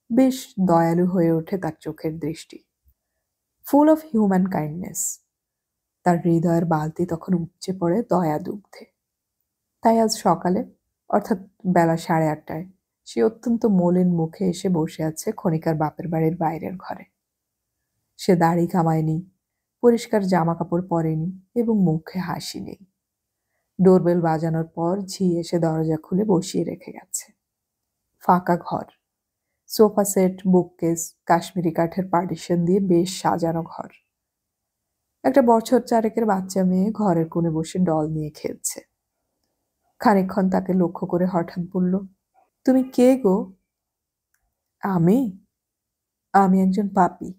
বেশ দয়ালু হয়ে ওঠে তার চোখের দৃষ্টি। Full of human kindness. তার হৃদয়ের বালতি তখন উপচে পড়ে দয়া দুগ্ধে। তাই আজ সকালে, অর্থাৎ বেলা 8:30টায়, সে অত্যন্ত মলিন মুখে এসে বসে আছে ক্ষণিকার বাপের বাড়ির বাইরের ঘরে। সে দাড়ি কামায়নি, পরিষ্কার জামা কাপড় পরেনি এবং মুখে হাসি নেই। ডোরবেল বাজানোর পর ঝি এসে দরজা খুলে বসিয়ে রেখে গেছে। ফাঁকা ঘর। সোফা সেট, বুককেস, কাশ্মীরি কাঠের পার্টিশন দিয়ে বেশ সাজানো ঘর। একটা বছর 4 বাচ্চা মেয়ে ঘরের কোণে বসে ডল নিয়ে খেলছে। খানিকক্ষণ তাকে লক্ষ্য করে হঠাৎ বলল, তুমি কে গো? আমি? আমি একজন পাপী।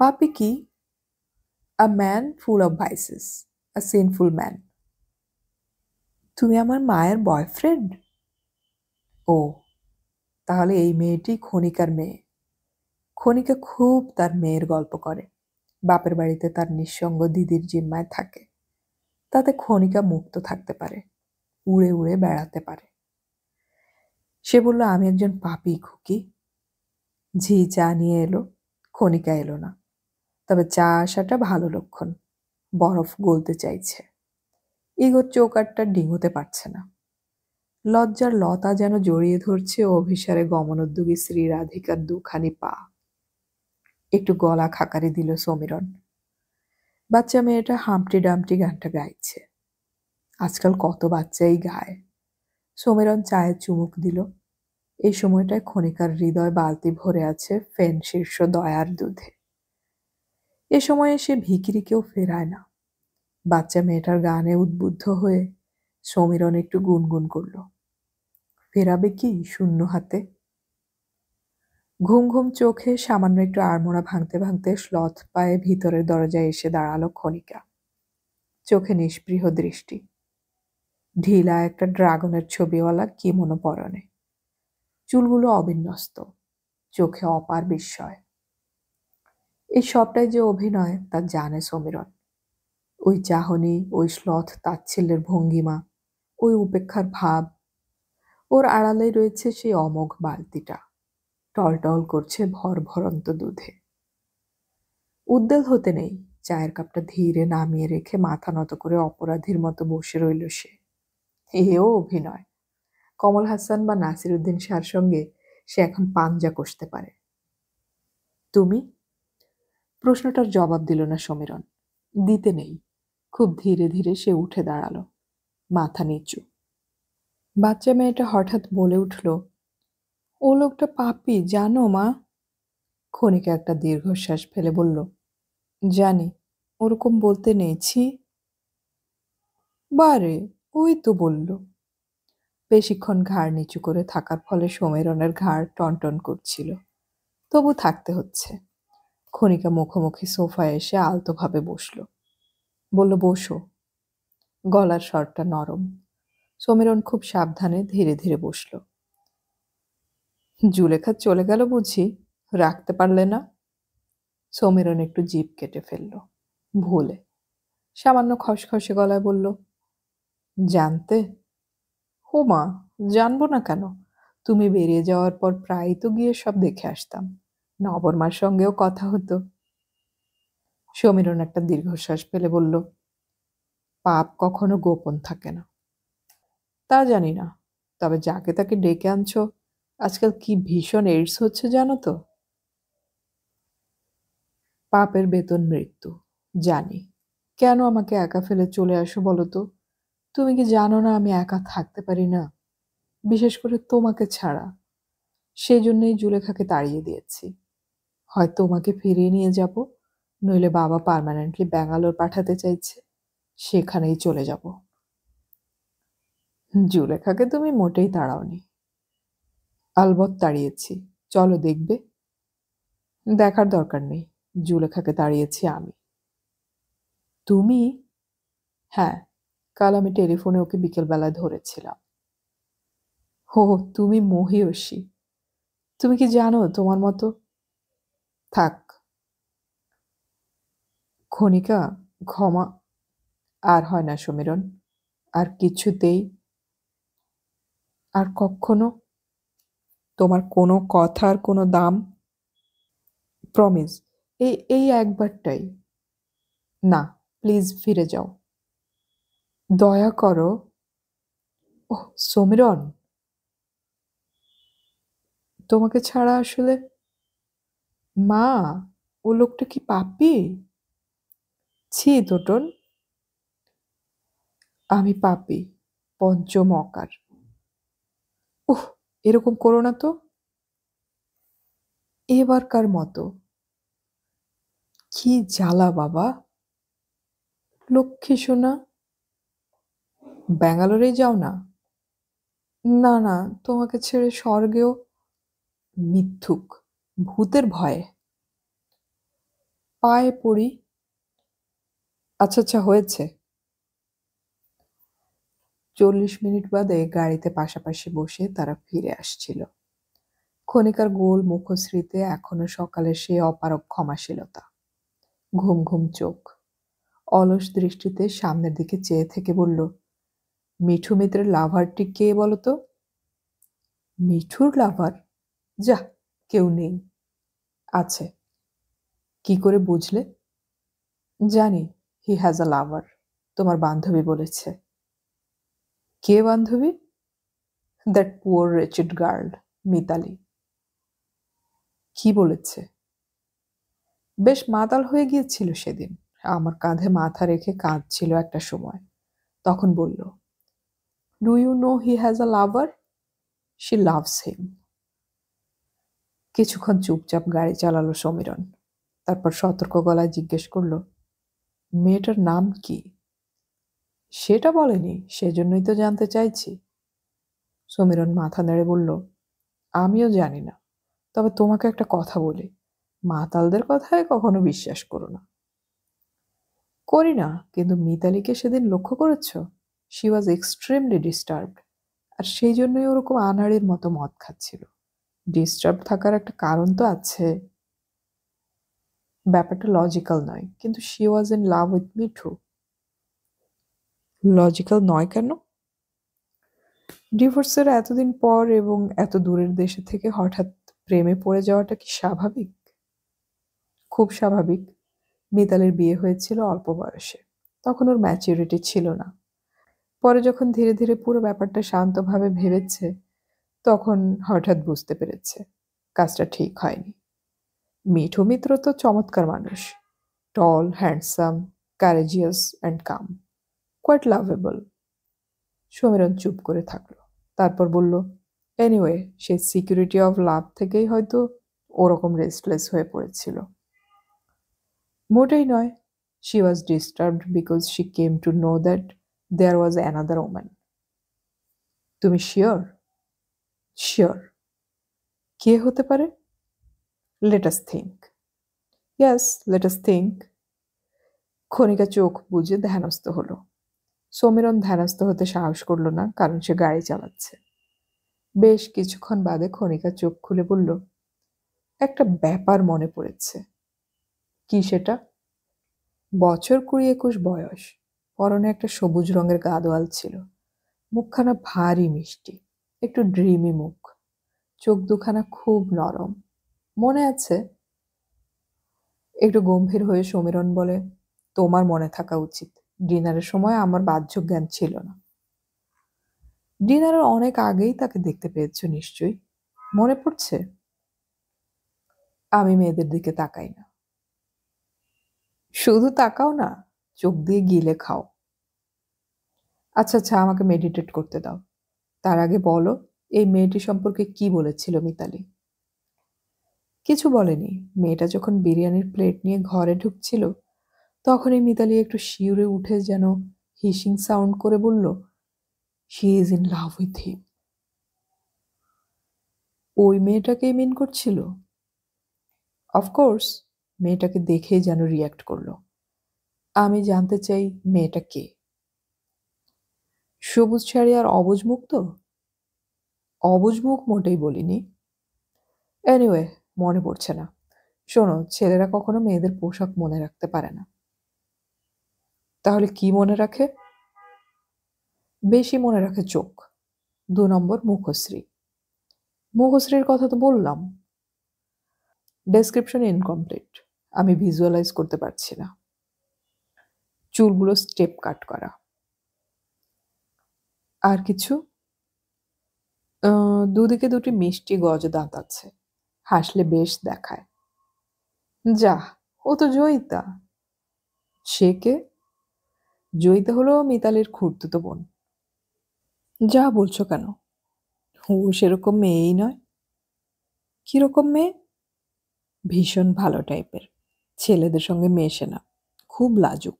পাপী কি? A man full of versus, a sinful man. তুমি আমার মায়ের বয়ফ্রেন্ড? ও, তাহলে এই মেয়েটি ক্ষণিকার মেয়ে। ক্ষণিকা খুব তার মেয়ের গল্প করে। বাপের বাড়িতে তার নিঃসঙ্গ দিদির জিম্মায় থাকে। তাতে ক্ষণিকা মুক্ত থাকতে পারে, উড়ে উড়ে বেড়াতে পারে। সে বলল, আমি একজন পাপী খুকি। ঝি চা নিয়ে এলো। ক্ষণিকা এলো না। তবে চা আসাটা ভালো লক্ষণ। বরফ গলতে চাইছে। ইগোর চৌকাঠটা ডিঙোতে পারছে না। লজ্জার লতা যেন জড়িয়ে ধরছে অভিসারে গমনোদ্যোগী শ্রী রাধিকার দুখানি পা। একটু গলা খাকারি দিল সমীরণ। বাচ্চা মেয়েটা হাম্পটি ডাম্পটি গানটা গাইছে। আজকাল কত বাচ্চাই গায়। সমীরণ চায়ে চুমুক দিল। এই সময়টায় ক্ষণিকার হৃদয় বালতি ভরে আছে ফেন শীর্ষ দয়ার দুধে। এ সময়ে সে ভিখিরিকেও ফেরায় না। বাচ্চা মেয়েটার গানে উদ্বুদ্ধ হয়ে সমীরণ একটু গুনগুন করল, ফেরাবে কি শূন্য হাতে? ঘুম ঘুম চোখে সামান্য একটু আড়মোড়া ভাঙতে ভাঙতে শ্লথ পায়ে ভিতরের দরজায় এসে দাঁড়ালো ক্ষণিকা। চোখে নিষ্পৃহ দৃষ্টি। ঢিলা একটা ড্রাগনের ছবিওয়ালা কিমোনো পরনে। চুলগুলো অবিন্যস্ত। চোখে অপার বিস্ময়। এই সবটাই যে অভিনয় তা জানে সমীরণ। ওই চাহনি, ওই শ্লথ তাচ্ছিল্যের ভঙ্গিমা, ওই উপেক্ষার ভাব। ওর আড়ালেই রয়েছে সেই অমোঘ বালতিটা, টলটল করছে ভরভরন্ত দুধে। উদ্বেল হতে নেই। চায়ের কাপটা ধীরে নামিয়ে রেখে মাথা নত করে অপরাধীর মতো বসে রইল সে। এও অভিনয়। কমল হাসান বা নাসিরুদ্দিন শাহর সঙ্গে সে এখন পাঞ্জা কষতে পারে। তুমি? প্রশ্নটার জবাব দিল না সমীরণ। দিতে নেই। খুব ধীরে ধীরে সে উঠে দাঁড়ালো, মাথা নিচু। বাচ্চা মেয়েটা হঠাৎ বলে উঠল, ও লোকটা পাপী জানো মা? ক্ষণিকা একটা দীর্ঘশ্বাস ফেলে বলল, জানি, ওরকম বলতে নেই, ছি। বারে, ওই তো বলল। বেশিক্ষণ ঘাড় নিচু করে থাকার ফলে সমীরণের ঘাড় টনটন করছিল। তবু থাকতে হচ্ছে। ক্ষণিকা মুখোমুখি সোফায় এসে আলতোভাবে বসল। বলল, বসো। গলার স্বরটা নরম। সমীরণ খুব সাবধানে ধীরে ধীরে বসল। জুলেখা চলে গেল বুঝি? রাখতে পারলে না? সমীরণ একটু জিভ কেটে ফেলল, ভুলে। সামান্য খসখসে গলায় বলল, জানতে? হোমা, জানবো না কেন? তুমি বেরিয়ে যাওয়ার পর প্রায় তো গিয়ে সব দেখে আসতাম। নবরমার সঙ্গেও কথা হতো। সমীরণ একটা দীর্ঘশ্বাস ফেলে বলল, পাপ কখনো গোপন থাকে না। তা জানি না, তবে যাকে তাকে ডেকে আনছো, আজকাল কি ভীষণ এইডস হচ্ছে জানো তো? পাপের বেতন মৃত্যু, জানি। কেন আমাকে একা ফেলে চলে আসো বলো তো? তুমি কি জানো না আমি একা থাকতে পারি না, বিশেষ করে তোমাকে ছাড়া। সেজন্যই জুলেখাকে তাড়িয়ে দিয়েছি। হয় তোমাকে ফিরিয়ে নিয়ে যাব, নইলে বাবা পার্মানেন্টলি ব্যাঙ্গালোর পাঠাতে চাইছে, সেখানেই চলে যাব। জুলেখাকে তুমি মোটেই তাড়াওনি। আলবৎ তাড়িয়েছি, চলো দেখবে। দেখার দরকার নেই, জুলেখাকে তাড়িয়েছি আমি। তুমি? হ্যাঁ, কাল আমি টেলিফোনে ওকে বিকেলবেলায় ধরেছিলাম। হো, তুমি মহিয়সী। তুমি কি জানো তোমার মতো? থাক, ক্ষণিকা ক্ষমা। আর হয় না সমীরণ, আর কিছুতেই। আর কখনো তোমার কোনো কথার কোনো দাম। প্রমিস, এই এই একবারটাই। না, প্লিজ ফিরে যাও। দয়া করো। ওহ সমীরণ, তোমাকে ছাড়া আসলে। মা, ও লোকটা কি পাপী? ছি তোটন। আমি পাপী, পঞ্চম অকার। উহ, এরকম করো না তো। এবারকার মতো। কি জ্বালা বাবা। লক্ষ্মী সোনা, ব্যাঙ্গালোরেই যাও না। না না, তোমাকে ছেড়ে স্বর্গেও। মিথ্যুক, ভূতের ভয়ে। পায়ে পড়ি। আচ্ছা আচ্ছা, হয়েছে। 40 মিনিট বাদে গাড়িতে পাশাপাশি বসে তারা ফিরে আসছিল। ক্ষণিকার গোল মুখশ্রীতে এখনো সকালের সেই অপারক ক্ষমাশীলতা। ঘুম ঘুম চোখ, অলস দৃষ্টিতে সামনের দিকে চেয়ে থেকে বলল, মিঠু মিত্রের লাভারটি কে বলতো? মিঠুর লাভার? যা, কেউ নেই। আছে। কি করে বুঝলে? জানি, হি হ্যাজ আ লাভার। তোমার বান্ধবী বলেছে। কে বান্ধবী? That poor wretched girl, Mitali. কি বলেছে? বেশ মাতাল হয়ে গিয়েছিল সেদিন, আমার কাঁধে মাথা রেখে কাঁদছিল একটা সময়। তখন বলল, do you know he has a lover? She loves him. কিছুক্ষণ চুপচাপ গাড়ি চালালো সমীরণ, তারপর সতর্ক গলায় জিজ্ঞেস করল, মেয়েটার নাম কি? সেটা বলেনি, সেজন্যই তো জানতে চাইছি। সমীরণ মাথা নেড়ে বলল, আমিও জানি না, তবে তোমাকে একটা কথা বলি, মাতালদের কথায় কখনো বিশ্বাস করো না। করি না, কিন্তু মিতালিকে সেদিন লক্ষ্য করেছ? শি ওয়াজ এক্সট্রিমলি ডিস্টার্বড, আর সেই জন্যই ওরকম আনাড়ির মতো মদ খাচ্ছিল। ডিস্টার্ব থাকার একটা কারণ তো আছে। ব্যাপারটা লজিক্যাল নয়, কিন্তু she was in love with Mithu. Logical নয় কেন? ডিভোর্সের এতদিন পর এবং এত দূরের দেশে থেকে হঠাৎ প্রেমে পড়ে যাওয়াটা কি স্বাভাবিক? খুব স্বাভাবিক। মিতালির বিয়ে হয়েছিল অল্প বয়সে, তখন ওর ম্যাচিউরিটি ছিল না। পরে যখন ধীরে ধীরে পুরো ব্যাপারটা শান্তভাবে ভেবেছে, তখন হঠাৎ বুঝতে পেরেছে কাজটা ঠিক হয়নি। মিঠু মিত্র তো চমৎকার মানুষ, tall, handsome, courageous and calm, quite lovable. Samiran চুপ করে থাকলো, তারপর বলল, এনিওয়ে, সেই সিকিউরিটি অফ লাভ থেকেই হয়তো ওরকম রেস্টলেস হয়ে পড়েছিল। মোটেই নয়, she was disturbed because she came to know that there was another woman. তুমি শিওর? শিওর। কে হতে পারে? Let us think. Yes, let us think. Kshanika চোখ বুজে ধ্যানস্থ হলো। সমীরণ ধ্যানস্থ হতে সাহস করল না, কারণ সে গাড়ি চালাচ্ছে। বেশ কিছুক্ষণ বাদে ক্ষণিকা চোখ খুলে বলল, একটা ব্যাপার মনে পড়েছে। কি সেটা? বছর 20-21 বয়স, পরনে একটা সবুজ রঙের গাদোয়াল ছিল, মুখখানা ভারী মিষ্টি, একটু ড্রিমি মুখ, চোখ দুখানা খুব নরম। মনে আছে? একটু গম্ভীর হয়ে সমীরণ বলে, তোমার মনে থাকা উচিত, ডিনারের সময় আমার বাহ্য জ্ঞান ছিল না। ডিনারের অনেক আগেই তাকে দেখতে পেয়েছো নিশ্চয়ই, মনে পড়ছে? আমি মেয়েদের দিকে তাকাই না। শুধু তাকাও না, চোখ দিয়ে গিলে খাও। আচ্ছা আচ্ছা, আমাকে মেডিটেট করতে দাও। তার আগে বলো, এই মেয়েটি সম্পর্কে কি বলেছিল মিতালি? কিছু বলেনি। মেয়েটা যখন বিরিয়ানির প্লেট নিয়ে ঘরে ঢুকছিল, তখনই মিতালি একটু শিউরে উঠে যেন হিসিং সাউন্ড করে বলল, she is in love with him. ওই মেয়েটাকেই মিন করছিল? অফকোর্স। মেয়েটাকে দেখেই যেন রিয়্যাক্ট করলো। আমি জানতে চাই মেয়েটা কে? সবুজ শাড়ি আর অবুজ মুখ তো? অবুজ মুখ মোটেই বলিনি। এনিওয়ে, মনে পড়ছে না। শোনো, ছেলেরা কখনো মেয়েদের পোশাক মনে রাখতে পারে না। তাহলে কি মনে রাখে? বেশি মনে রাখে চোখ। 2 নম্বর মুখশ্রী। মুখশ্রীর কথা তো বললাম। Description incomplete. আমি ভিজুয়ালাইজ করতে পারছি না। চুলগুলো স্টেপ কাট করা। আর কিছু? দুদিকে দুটি মিষ্টি গজ দাঁত আছে। হাসলে বেশ দেখায়। যাহ, ও তো জয়িতা। সে কে? জয়িতা হলো মিতালির খুড়তুতো বোন। যা বলছো কেন? ও সেরকম মেয়েই নয়। কিরকম মেয়ে? ভীষণ ভালো টাইপের। ছেলেদের সঙ্গে মেশে না। খুব লাজুক।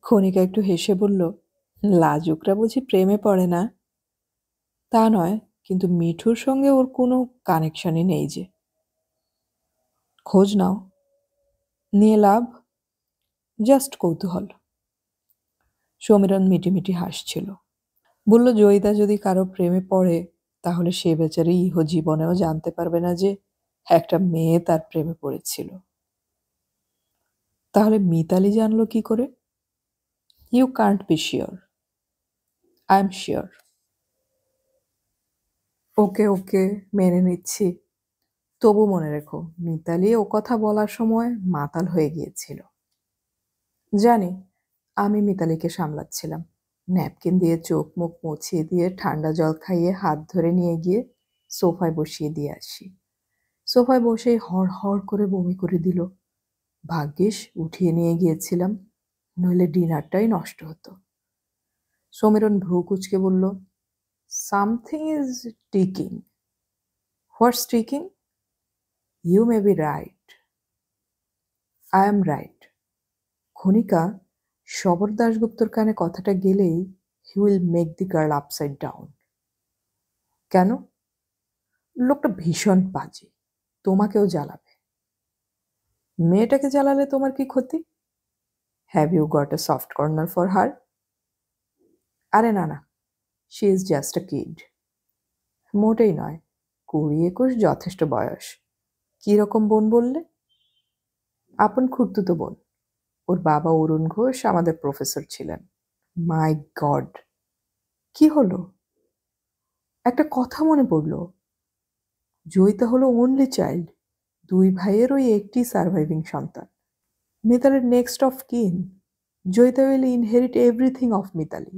ক্ষণিকা একটু হেসে বলল, লাজুকরা বুঝি প্রেমে পড়ে না? তা নয়, কিন্তু মিঠুর সঙ্গে ওর কোনো কানেকশনই নেই যে। খোঁজ নাও। নিয়ে লাভ? জাস্ট কৌতূহল। সমীরণ মিটিমিটি হাসছিল। বলল, জয়িতা যদি কারো প্রেমে পড়ে, তাহলে সে বেচারি ইহ জীবনেও জানতে পারবে না যে একটা মেয়ে তার প্রেমে পড়েছিল। তাহলে মিতালি জানলো কি করে? You can't be sure. I am sure. Okay okay, মেনে নিচ্ছি। তবু মনে রেখো, মিতালি ও কথা বলার সময় মাতাল হয়ে গিয়েছিল। জানি। আমি মিতালিকে সামলাচ্ছিলাম। ন্যাপকিন দিয়ে চোখ মুখ মুছিয়ে দিয়ে ঠান্ডা জল খাইয়ে হাত ধরে নিয়ে গিয়ে সোফায় বসিয়ে দিয়ে আসি। সোফায় বসেই হড় হড় করে বমি করে দিল। ভাগ্যিস উঠিয়ে নিয়ে গিয়েছিলাম, নইলে ডিনারটাই নষ্ট হতো। সমীরণ ভ্রু কুঁচকে বলল, something is ticking. What's ticking? You may be right. I am right. Kshanika Shabar দাশগুপ্তর কানে কথাটা গেলেই he will make the girl upside down. কেন? লোকটা ভীষণ বাজে। তোমাকেও জ্বালাবে। মেয়েটাকে জ্বালালে তোমার কি ক্ষতি? Have you got a soft corner for her? আরে না না, she is just a kid. মোটেই নয়। 20-21 যথেষ্ট বয়স। কিরকম বোন বললে? আপন খুড়তুতো বোন। ওর বাবা অরুণ ঘোষ আমাদের প্রফেসর ছিলেন। মাই গড! কি হলো? একটা কথা মনে পড়ল। জয়িতা হলো অনলি চাইল্ড। 2 ভাইয়ের ওই একটি সারভাইভিং সন্তান। মিতালির next of kin. Joyita will inherit everything of Mitali.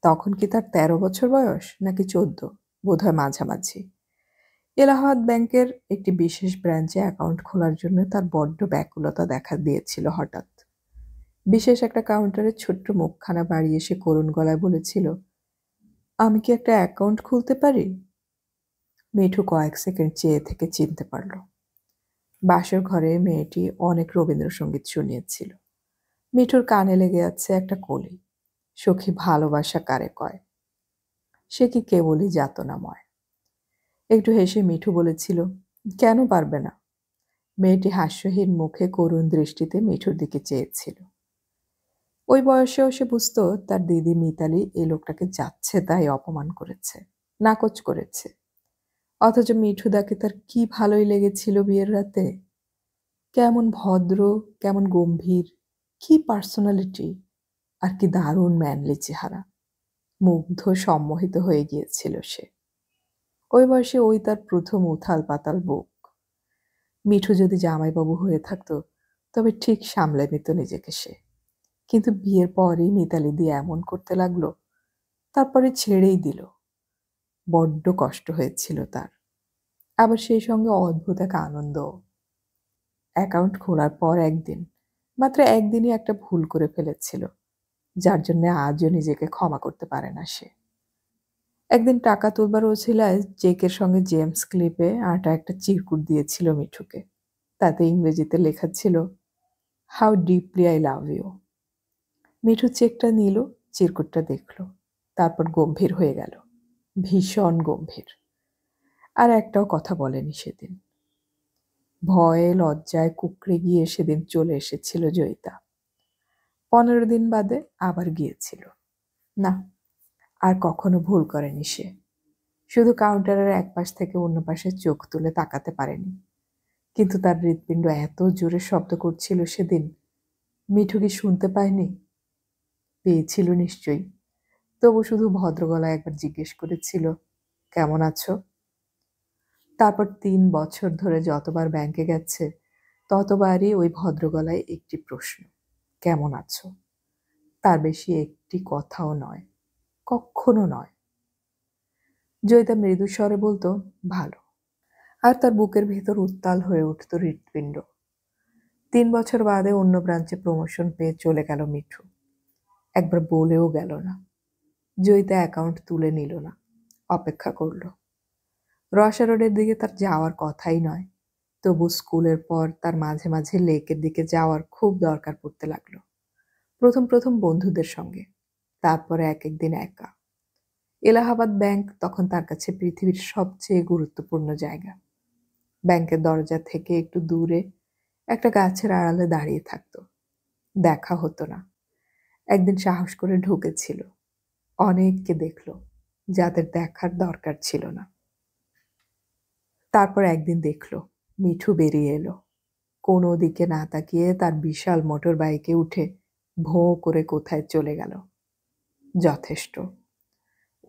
তখন কি তার 13 বছর বয়স নাকি 14? বোধহয় মাঝামাঝি। এলাহাবাদ ব্যাংকের একটি বিশেষ ব্রাঞ্চে অ্যাকাউন্ট খোলার জন্য তার বড্ড ব্যাকুলতা দেখা দিয়েছিল হঠাৎ। বিশেষ একটা কাউন্টারে ছোট্ট মুখখানা বাড়িয়ে সে করুণ গলায় বলেছিল, আমি কি একটা অ্যাকাউন্ট খুলতে পারি? মিঠু কয়েক সেকেন্ড চেয়ে থেকে চিনতে পারল। বাসর ঘরে মেয়েটি অনেক রবীন্দ্রসঙ্গীত শুনিয়েছিল। মিঠুর কানে লেগে আছে একটা কলি, সখী ভালোবাসা কারে কয়। সে কি কেবলই যাতনাময়। একটু হেসে মিঠু বলেছিল, কেন পারবে না? মেয়েটি হাস্যহীন মুখে করুণ দৃষ্টিতে মিঠুর দিকে চেয়েছিল। ওই বয়সেও সে বুঝতো তার দিদি মিতালি এই লোকটাকে যাচ্ছে তাই অপমান করেছে, নাকচ করেছে। অথচ মিঠুদাকে তার কি ভালোই লেগেছিল বিয়ের রাতে। কেমন ভদ্র, কেমন গম্ভীর, কি পার্সোনালিটি, আর কি দারুণ ম্যানলি চেহারা। মুগ্ধ সম্মোহিত হয়ে গিয়েছিল সে। ওই বয়সে ওই তার প্রথম উথাল পাতাল বুক। মিঠু যদি জামাইবাবু হয়ে থাকতো, তবে ঠিক সামলে নিত নিজেকে সে। কিন্তু বিয়ের পরই মিতালি দিয়ে এমন করতে লাগলো, তারপরে ছেড়েই দিল। বড্ড কষ্ট হয়েছিল তার। আবার সেই সঙ্গে অদ্ভুত এক আনন্দ। অ্যাকাউন্ট খোলার পর একদিন, মাত্র একদিনই একটা ভুল করে ফেলেছিল, যার জন্য আজও নিজেকে ক্ষমা করতে পারে না সে। একদিন টাকা তুলবার ওছিলায় চেকের সঙ্গে জেমস ক্লিপে আটা একটা চিরকুট দিয়েছিল মিঠুকে। তাতে ইংরেজিতে লেখা ছিল, how deeply I love you. Mithu চেকটা নিল, চিরকুটটা দেখল, তারপর গম্ভীর হয়ে গেল, ভীষণ গম্ভীর। আর একটাও কথা বলেনি সেদিন। ভয়ে লজ্জায় কুঁকড়ে গিয়ে সেদিন চলে এসেছিল জয়িতা। 15 দিন বাদে আবার গিয়েছিল। না, আর কখনো ভুল করেনি সে। শুধু কাউন্টারের এক পাশ থেকে অন্য পাশে চোখ তুলে তাকাতে পারেনি। কিন্তু তার হৃৎপিণ্ড এত জোরে শব্দ করছিল সেদিন, মিঠু কি শুনতে পায়নি? পেয়েছিল নিশ্চয়ই। তবু শুধু ভদ্রগলায় একবার জিজ্ঞেস করেছিল, কেমন আছো? তারপর 3 বছর ধরে যতবার ব্যাংকে গেছে ততবারই ওই ভদ্রগলায় একটি প্রশ্ন, কেমন আছো? তার বেশি একটি কথাও নয়, কখনো নয়। জয়িতা মৃদু স্বরে বলতো, ভালো। আর তার বুকের ভেতর উত্তাল হয়ে উঠত হৃৎপিণ্ড। 3 বছর বাদে অন্য ব্রাঞ্চে প্রমোশন পেয়ে চলে গেল মিঠু। একবার বলেও গেল না। জয়িতা অ্যাকাউন্ট তুলে নিল না, অপেক্ষা করল। রসা রোডের দিকে তার যাওয়ার কথাই নয়, তবু স্কুলের পর তার মাঝে মাঝে লেকের দিকে যাওয়ার খুব দরকার পড়তে লাগলো। প্রথম প্রথম বন্ধুদের সঙ্গে, তারপরে এক একদিন একা। এলাহাবাদ ব্যাংক তখন তার কাছে পৃথিবীর সবচেয়ে গুরুত্বপূর্ণ জায়গা। ব্যাংকের দরজা থেকে একটু দূরে একটা গাছের আড়ালে দাঁড়িয়ে থাকতো। দেখা হতো না। একদিন সাহস করে ঢুকেছিল। অনেককে দেখল, যাদের দেখার দরকার ছিল না। তারপর একদিন দেখল মিঠু বেরিয়ে এলো। কোনো দিকে না তাকিয়ে তার বিশাল মোটর বাইকে উঠে ভোঁ করে কোথায় চলে গেল। যথেষ্ট।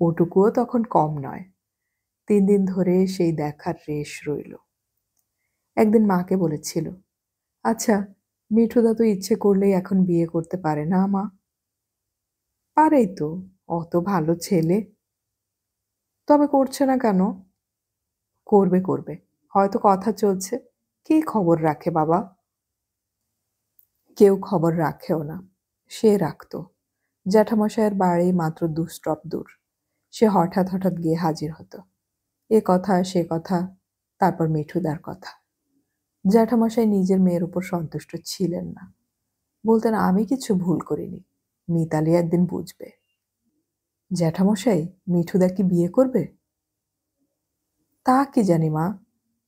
ওটুকুও তখন কম নয়। 3 দিন ধরে সেই দেখার রেশ রইল। একদিন মাকে বলেছিল, আচ্ছা, মিঠুদা তো ইচ্ছে করলেই এখন বিয়ে করতে পারে না মা? পারেই তো, অত ভালো ছেলে। তবে করছে না কেন? করবে করবে, হয়তো কথা চলছে। কে খবর রাখে বাবা? কেউ খবর রাখেও না। সে রাখত। জ্যাঠামশায়ের বাড়ি মাত্র 2 স্টপ দূর। সে হঠাৎ হঠাৎ গিয়ে হাজির হতো। এ কথা সে কথা, তারপর মিঠুদার কথা। জ্যাঠামশাই নিজের মেয়ের উপর সন্তুষ্ট ছিলেন না। বলতেন, আমি কিছু ভুল করিনি, মিতালি একদিন বুঝবে। জ্যাঠামশাই, মিঠুদা কি বিয়ে করবে? তা কি জানি মা।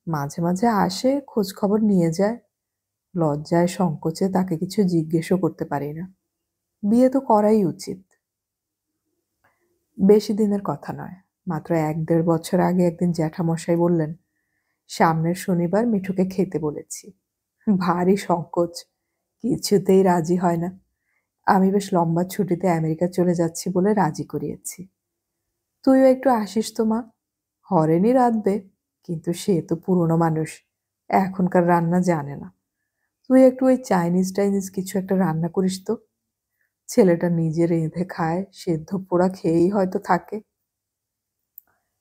মাঝে মাঝে আসে, খোঁজ খবর নিয়ে যায়। লজ্জায় সংকোচে তাকে কিছু জিজ্ঞেসও করতে পারি না। বিয়ে তো করাই উচিত। বেশি দিনের কথা নয়, মাত্র 1-1.5 বছর আগে একদিন জ্যাঠামশাই বললেন, সামনের শনিবার মিঠুকে খেতে বলেছি। ভারী সংকোচ, কিছুতেই রাজি হয় না। আমি বেশ লম্বা ছুটিতে আমেরিকা চলে যাচ্ছি বলে রাজি করিয়েছি। তুইও একটু আসিস তো মা। হরেনি রাঁধবে, কিন্তু সে তো পুরনো মানুষ, এখনকার রান্না জানে না। তুই একটু ওই চাইনিজ টাইনিজ কিছু একটা রান্না করিস তো। ছেলেটা নিজে রেঁধে খায়, সেদ্ধ পোড়া খেয়েই হয়তো থাকে।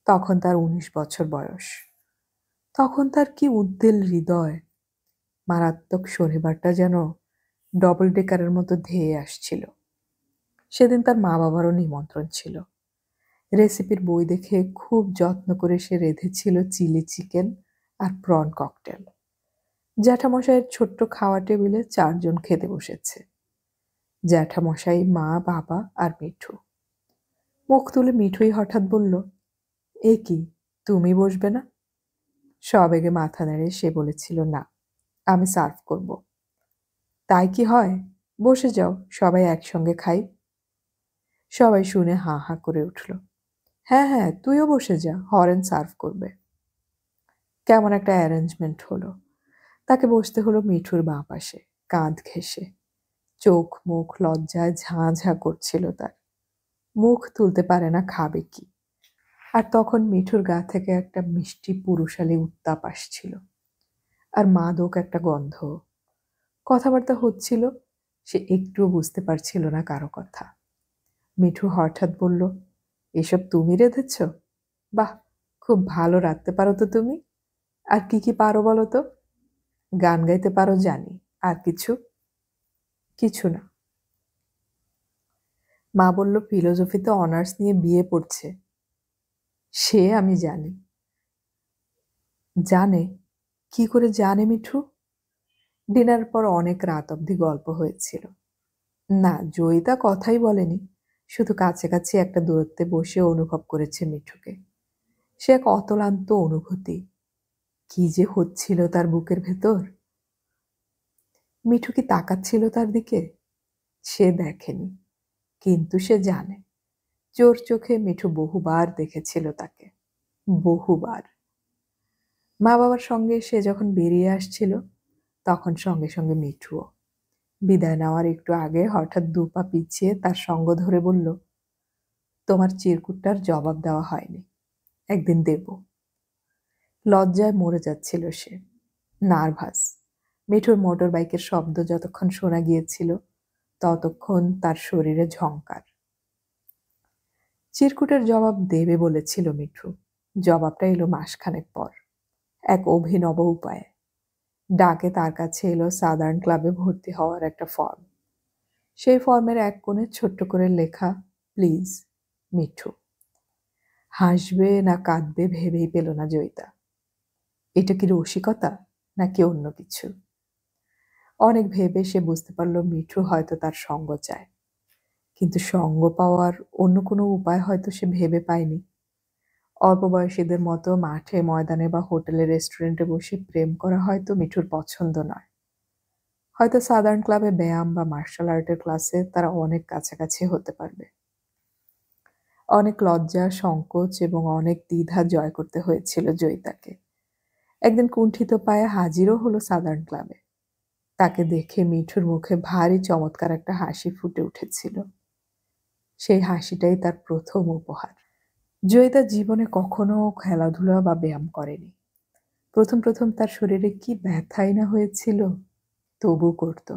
তখন তার 19 বছর বয়স। তখন তার কি উদ্বেল হৃদয়। মারাত্মক শনিবারটা যেন ডবল ডেকারের মতো ধেয়ে আসছিল। সেদিন তার মা বাবারও নিমন্ত্রণ ছিল। রেসিপির বই দেখে খুব যত্ন করে সে রেঁধেছিল চিলি চিকেন আর প্রন ককটেল। জ্যাঠামশাইয়ের ছোট্ট খাওয়া টেবিলে 4 জন খেতে বসেছে। জ্যাঠামশাই, মা, বাবা আর মিঠু। মুখ তুলে মিঠুই হঠাৎ বলল, এ কি, তুমি বসবে না? সবেগে মাথা নেড়ে সে বলেছিল, না, আমি সার্ভ করব। তাই কি হয়? বসে যাও, সবাই একসঙ্গে খাই। সবাই শুনে হাঁ হাঁ করে উঠল। হ্যাঁ হ্যাঁ, তুইও বসে যা, হরেন সার্ভ করবে। কেমন একটা অ্যারেঞ্জমেন্ট হলো। তাকে বসতে হলো মিঠুর বাঁ পাশে, কাঁধ ঘেঁষে। চোখ মুখ লজ্জায় ঝাঁ ঝাঁ করছিল তার। মুখ তুলতে পারে না খাবে কি। আর তখন মিঠুর গা থেকে একটা মিষ্টি পুরুষালী উত্তাপ আসছিল, আর মাদক একটা গন্ধ। কথাবার্তা হচ্ছিল, সে একটুও বুঝতে পারছিল না কারো কথা। মিঠু হঠাৎ বলল, এসব তুমি রেঁধেছ? বাহ, খুব ভালো রাঁধতে পারো তো তুমি। আর কি কি পারো বলো তো? গান গাইতে পারো জানি, আর কিছু? কিছু না। মা বলল ফিলোজফিতে অনার্স নিয়ে বিয়ে পড়ছে। সে আমি জানি। জানে? কি করে জানে মিঠু? ডিনার পর অনেক রাত অবধি গল্প হয়েছিল। না, জয়িতা কথাই বলেনি, শুধু কাছাকাছি একটা দূরত্বে বসে অনুভব করেছে মিঠুকে। সে এক অতলান্ত অনুভূতি। কি যে হচ্ছিল তার বুকের ভেতর। মিঠু কি তাকাচ্ছিল তার দিকে? সে দেখেনি, কিন্তু সে জানে। চোর চোখে মিঠু বহুবার দেখেছিল তাকে, বহুবার। মা বাবার সঙ্গে সে যখন বেরিয়ে আসছিল, তখন সঙ্গে সঙ্গে মিঠুও। বিদায় নেওয়ার একটু আগে হঠাৎ 2 পা পিছিয়ে তার সঙ্গ ধরে বলল, তোমার চিরকুটটার জবাব দেওয়া হয়নি, একদিন দেব। লজ্জায় মরে যাচ্ছিল সে, নার্ভাস। মিঠুর মোটর বাইকের শব্দ যতক্ষণ শোনা গিয়েছিল, ততক্ষণ তার শরীরে ঝংকার। চিরকুটের জবাব দেবে বলেছিল মিঠু। জবাবটা এলো মাসখানেক পর, এক অভিনব উপায়ে। ডাকে তার কাছে এলো সাদার্ন ক্লাবে ভর্তি হওয়ার একটা ফর্ম। সেই ফর্মের এক কোণে ছোট্ট করে লেখা, প্লিজ মিঠু। হাসবে না কাঁদবে ভেবেই পেল না জয়িতা। এটা কি রসিকতা নাকি অন্য কিছু? অনেক ভেবে সে বুঝতে পারল মিঠু হয়তো তার সঙ্গ চায়, কিন্তু সঙ্গ পাওয়ার অন্য কোনো উপায় হয়তো সে ভেবে পায়নি। অল্প বয়সীদের মতো মাঠে ময়দানে বা হোটেলে রেস্টুরেন্টে বসে প্রেম করা হয়তো মিঠুর পছন্দ নয়। হয়তো সাদার্ন ক্লাবে ব্যায়াম বা মার্শাল আর্টের ক্লাসে তারা অনেক কাছাকাছি হতে পারবে। অনেক লজ্জা, সংকোচ এবং অনেক দ্বিধা জয় করতে হয়েছিল জয়িতাকে। একদিন কুণ্ঠিত পায়ে হাজিরও হলো সাদার্ন ক্লাবে। তাকে দেখে মিঠুর মুখে ভারী চমৎকার একটা হাসি ফুটে উঠেছিল। সেই হাসিটাই তার প্রথম উপহার। জয়িতা জীবনে কখনো খেলাধুলা বা ব্যায়াম করেনি। প্রথম প্রথম তার শরীরে কি ব্যথাই না হয়েছিল, তবু করত।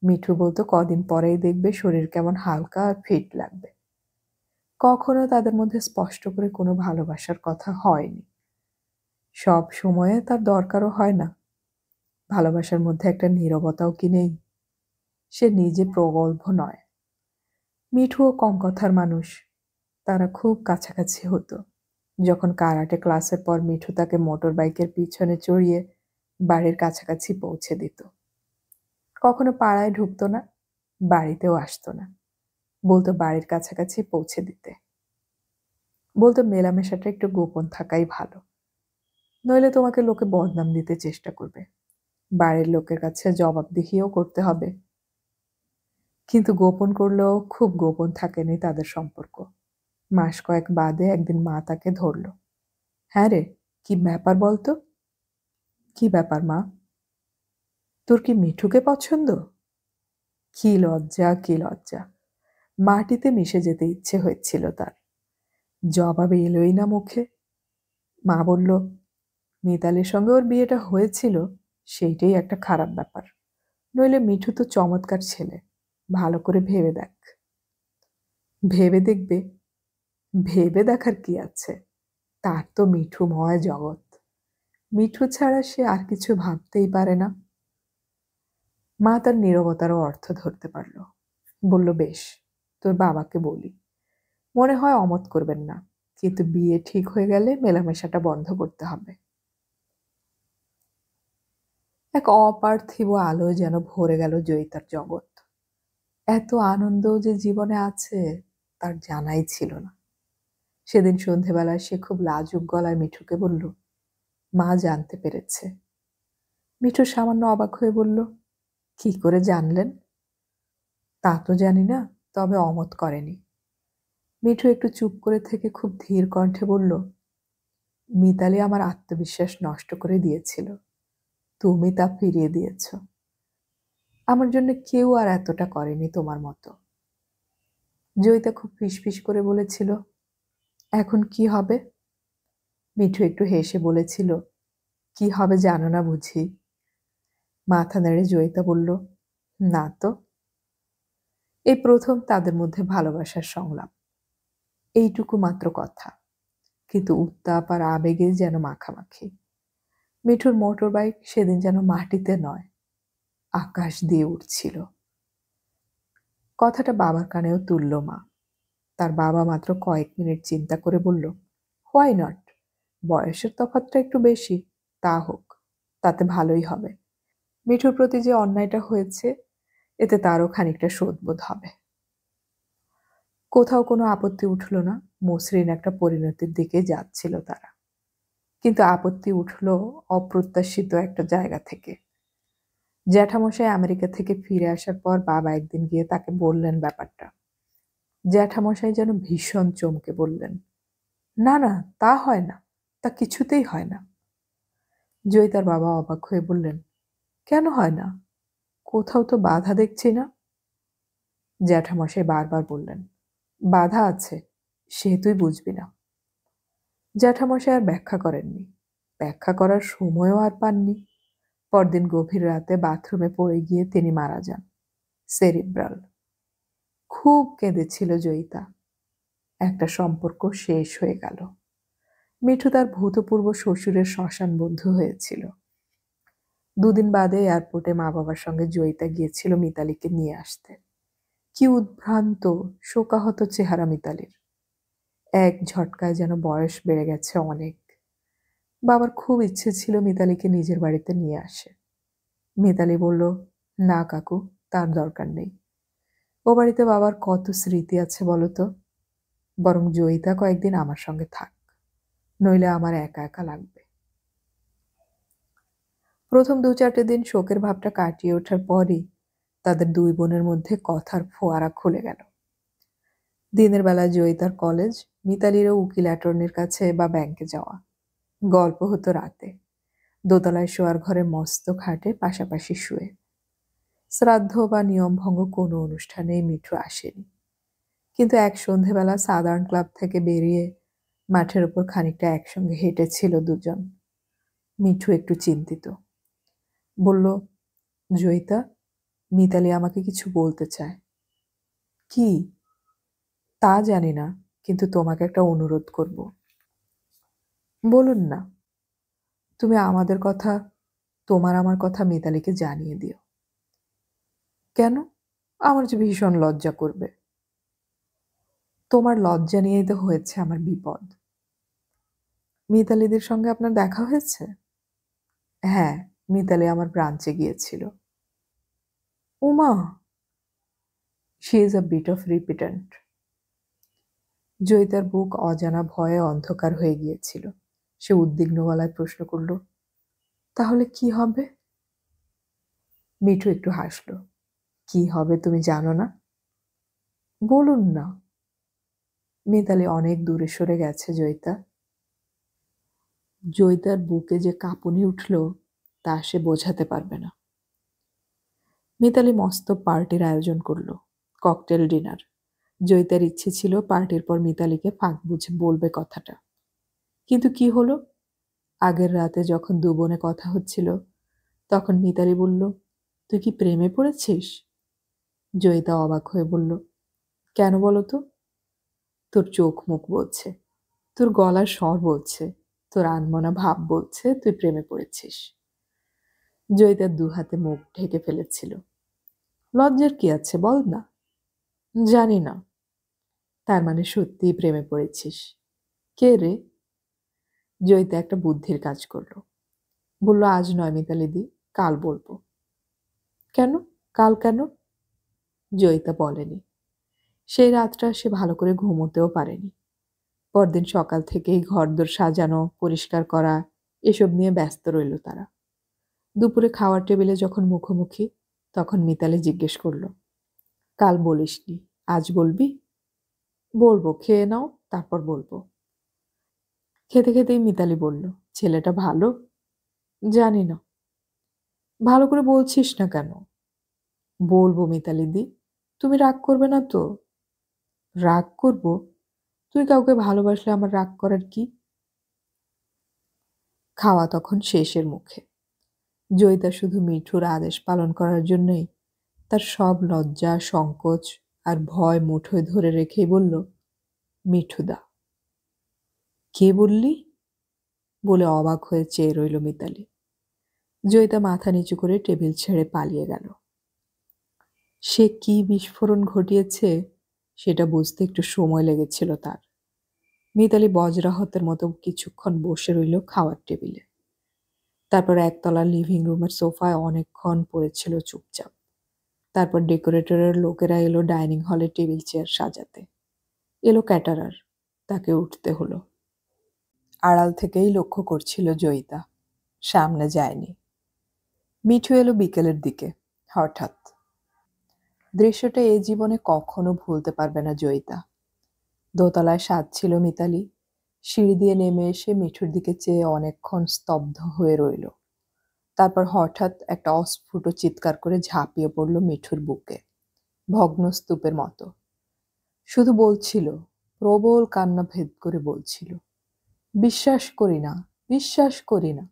মিঠু বলতো কদিন পরেই দেখবে শরীর কেমন হালকা আর ফিট লাগবে। কখনো তাদের মধ্যে স্পষ্ট করে কোনো ভালোবাসার কথা হয়নি। সব সময়ে তার দরকারও হয় না। ভালোবাসার মধ্যে একটা নীরবতাও কি নেই? সে নিজে প্রগল্ভ নয়। মিঠুও কম কথার মানুষ। তারা খুব কাছাকাছি হতো। যখন কারাটে ক্লাসের পর মিঠু তাকে মোটর বাইকের পিছনে চড়িয়ে বাড়ির কাছাকাছি পৌঁছে দিত। কখনো পাড়ায় ঢুকতো না, বাড়িতেও আসতো না। বলতো বাড়ির কাছাকাছি পৌঁছে দিতে। বলতো মেলামেশাটা একটু গোপন থাকাই ভালো, নইলে তোমাকে লোকে বদনাম দিতে চেষ্টা করবে। বাড়ির লোকের কাছে জবাবদিহিও করতে হবে। কিন্তু গোপন করলেও খুব গোপন থাকেনি তাদের সম্পর্ক। মাস কয়েক বাদে একদিন মা তাকে ধরল। হ্যাঁ রে, কি ব্যাপার বলতো? কি ব্যাপার মা? তোর কি মিঠুকে পছন্দ? কি লজ্জা, কি লজ্জা! মাটিতে মিশে যেতে ইচ্ছে হচ্ছিল তার। জবাবে এলোই না মুখে। মা বলল, মিতালির সঙ্গে ওর বিয়েটা হয়েছিল, সেইটাই একটা খারাপ ব্যাপার। নইলে মিঠু তো চমৎকার ছেলে, ভালো করে ভেবে দেখ। ভেবে দেখবে? ভেবে দেখার কি আছে? তার তো মিঠুময় জগৎ। মিঠু ছাড়া সে আর কিছু ভাবতেই পারে না। মা তার নীরবতারও অর্থ ধরতে পারল। বলল, বেশ, তোর বাবাকে বলি। মনে হয় অমত করবেন না, কিন্তু বিয়ে ঠিক হয়ে গেলে মেলামেশাটা বন্ধ করতে হবে। এক অপার্থিব আলো যেন ভরে গেল জয়িতার জগৎ। এত আনন্দ যে জীবনে আছে তার জানাই ছিল না। সেদিন সন্ধেবেলায় সে খুব লাজুক গলায় মিঠুকে বলল, মা জানতে পেরেছে। মিঠু সামান্য অবাক হয়ে বলল, কি করে জানলেন? তা তো জানি না, তবে অমত করেনি। মিঠু একটু চুপ করে থেকে খুব ধীর কণ্ঠে বলল, মিতালি আমার আত্মবিশ্বাস নষ্ট করে দিয়েছিল, তুমি তা ফিরিয়ে দিয়েছ। আমার জন্য কেউ আর এতটা করেনি তোমার মতো। জয়িতা খুব ফিসফিস করে বলেছিল, এখন কি হবে? মিঠু একটু হেসে বলেছিল, কি হবে জানো না বুঝি? মাথা নেড়ে জয়িতা বলল, না তো। এই প্রথম তাদের মধ্যে ভালোবাসার সংলাপ। এইটুকু মাত্র কথা, কিন্তু উত্তাপ আর আবেগে যেন মাখামাখি। মিঠুর মোটর বাইক সেদিন যেন মাটিতে নয়, আকাশ দিয়ে উঠছিল। কথাটা বাবার কানেও তুলল মা। তার বাবা মাত্র কয়েক মিনিট চিন্তা করে বলল, হোয়াই নট? বয়সের তফাৎটা একটু বেশি, তা হোক, তাতে ভালোই হবে। মিঠুর প্রতি যে অন্যায়টা হয়েছে, এতে তারও খানিকটা শোধবোধ হবে। কোথাও কোনো আপত্তি উঠল না। মসৃণ একটা পরিণতির দিকে যাচ্ছিল তারা। কিন্তু আপত্তি উঠল অপ্রত্যাশিত একটা জায়গা থেকে। জ্যাঠামশাই আমেরিকা থেকে ফিরে আসার পর বাবা একদিন গিয়ে তাকে বললেন ব্যাপারটা। জ্যাঠামশাই যেন ভীষণ চমকে বললেন, না না, তা হয় না, তা কিছুতেই হয় না। জয়িতার বাবা অবাক হয়ে বললেন, কেন হয় না? কোথাও তো বাধা দেখছি না। জ্যাঠামশাই বারবার বললেন, বাধা আছে, সে তুই বুঝবি না। জ্যাঠামশাই আর ব্যাখ্যা করেননি। ব্যাখ্যা করার সময়ও আর পাননি। পরদিন গভীর রাতে বাথরুমে পড়ে গিয়ে তিনি মারা যান, সেরিব্রাল। খুব কেঁদেছিল জয়িতা। একটা সম্পর্ক শেষ হয়ে গেল। মিঠু তার ভূতপূর্ব শ্বশুরের শ্মশান বন্ধু হয়েছিল। দুদিন বাদে এয়ারপোর্টে মা বাবার সঙ্গে জয়িতা গিয়েছিল মিতালিকে নিয়ে আসতে। কি উদ্ভ্রান্ত, শোকাহত চেহারা মিতালির। এক ঝটকায় যেন বয়স বেড়ে গেছে অনেক। বাবার খুব ইচ্ছে ছিল মিতালিকে নিজের বাড়িতে নিয়ে আসে। মিতালি বলল, না কাকু, তার দরকার নেই। ও বাড়িতে বাবার কত স্মৃতি আছে বলতো। বরং জয়িতা কয়েকদিন আমার সঙ্গে থাক, নইলে আমার একা একা লাগবে। প্রথম 2-4 দিন শোকের ভাবটা কাটিয়ে ওঠার পরই তাদের দুই বোনের মধ্যে কথার ফোয়ারা খুলে গেল। দিনের বেলা জয়িতার কলেজ, মিতালিরও উকিল অ্যাটর্নির কাছে বা ব্যাংকে যাওয়া। গল্প হতো রাতে, দোতলায় শোয়ার ঘরে মস্ত খাটে পাশাপাশি শুয়ে। শ্রাদ্ধ বা নিয়মভঙ্গ কোনো অনুষ্ঠানেই মিঠু আসেনি। কিন্তু এক সন্ধেবেলা সাদার্ন ক্লাব থেকে বেরিয়ে মাঠের ওপর খানিকটা একসঙ্গে হেঁটেছিল দুজন। মিঠু একটু চিন্তিত। বলল, জয়িতা, মিতালি আমাকে কিছু বলতে চায়। কি? তা জানি না, কিন্তু তোমাকে একটা অনুরোধ করব। বলুন না। তুমি আমাদের কথা, তোমার আমার কথা মিতালিকে জানিয়ে দিও। কেন? আমার যে ভীষণ লজ্জা করবে। তোমার লজ্জা নিয়েই তো হয়েছে আমার বিপদ। মিতালিদের সঙ্গে আপনার দেখা হয়েছে? হ্যাঁ, মিতালি আমার ব্রাঞ্চে গিয়েছিল। উমা! She is a bit of repentant. জয়িতার বুক অজানা ভয়ে অন্ধকার হয়ে গিয়েছিল। সে উদ্বিগ্ন গলায় প্রশ্ন করল, তাহলে কি হবে? মিঠু একটু হাসল। কি হবে তুমি জানো না? বলুন না। মিতালি অনেক দূরে সরে গেছে জয়িতা। জয়িতার বুকে যে কাঁপুনি উঠল তা সে বোঝাতে পারবে না। মিতালি মস্ত পার্টির আয়োজন করল, ককটেল ডিনার। জয়িতার ইচ্ছে ছিল পার্টির পর মিতালিকে ফাঁক বুঝে বলবে কথাটা। কিন্তু কি হলো? আগের রাতে যখন দু বোনে কথা হচ্ছিল, তখন মিতালি বলল, তুই কি প্রেমে পড়েছিস? জয়িতা অবাক হয়ে বলল, কেন বলো তো? তোর চোখ মুখ বলছে, তোর গলার স্বর বলছে, তোর আনমনা ভাব বলছে তুই প্রেমে পড়েছিস। জয়িতার দু হাতে মুখ ঢেকে ফেলেছিল। লজ্জার কি আছে বল না। জানি না। তার মানে সত্যিই প্রেমে পড়েছিস? কে রে? জয়িতা একটা বুদ্ধির কাজ করলো। বলল, আজ নয় মিতালিদি, কাল বলবো। কেন? কাল কেন? জয়িতা বলেনি। সেই রাতটা সে ভালো করে ঘুমোতেও পারেনি। পরদিন সকাল থেকেই ঘরদোর সাজানো, পরিষ্কার করা, এসব নিয়ে ব্যস্ত রইল তারা। দুপুরে খাওয়ার টেবিলে যখন মুখোমুখি, তখন মিতালি জিজ্ঞেস করল, কাল বলিসনি, আজ বলবি? বলবো, খেয়ে নাও, তারপর বলবো। খেতে খেতেই মিতালি বলল, ছেলেটা ভালো? জানি না। ভালো করে বলছিস না কেন? বলবো মিতালিদি, তুমি রাগ করবে না তো? রাগ করব? তুই কাউকে ভালোবাসলে আমার রাগ করার কি? খাওয়া তখন শেষের মুখে। জয়িতা শুধু মিঠুর আদেশ পালন করার জন্যই তার সব লজ্জা, সংকোচ আর ভয় মুঠোয় ধরে রেখেই বলল, মিঠুদা। কে বললি? বলে অবাক হয়ে চেয়ে রইল মিতালি। জয়িতা মাথা নিচু করে টেবিল ছেড়ে পালিয়ে গেল। সে কি বিস্ফোরণ ঘটিয়েছে সেটা বুঝতে একটু সময় লেগেছিল তার। মিতালি বজ্রাহতের মতো কিছুক্ষণ বসে রইল খাওয়ার টেবিলে। তারপর একতলার লিভিং রুমের সোফায় অনেকক্ষণ পড়েছিল চুপচাপ। তারপর ডেকোরেটরের লোকেরা এলো ডাইনিং হলে টেবিল চেয়ার সাজাতে। এলো ক্যাটারার, তাকে উঠতে হলো। আড়াল থেকেই লক্ষ্য করছিল জয়িতা, সামনে যায়নি। মিঠু এলো বিকেলের দিকে হঠাৎ। দৃশ্যটা এই জীবনে কখনো ভুলতে পারবে না জয়িতা। দোতলায় সাজছিল মিতালি। সিঁড়ি দিয়ে নেমে এসে মিঠুর দিকে চেয়ে অনেকক্ষণ স্তব্ধ হয়ে রইল। তারপর হঠাৎ একটা অস্ফুট চিৎকার করে ঝাঁপিয়ে পড়ল মিঠুর বুকে, ভগ্ন স্তূপের মতো। শুধু বলছিল, প্রবল কান্না ভেদ করে বলছিল, বিশ্বাস করি না, বিশ্বাস করি না।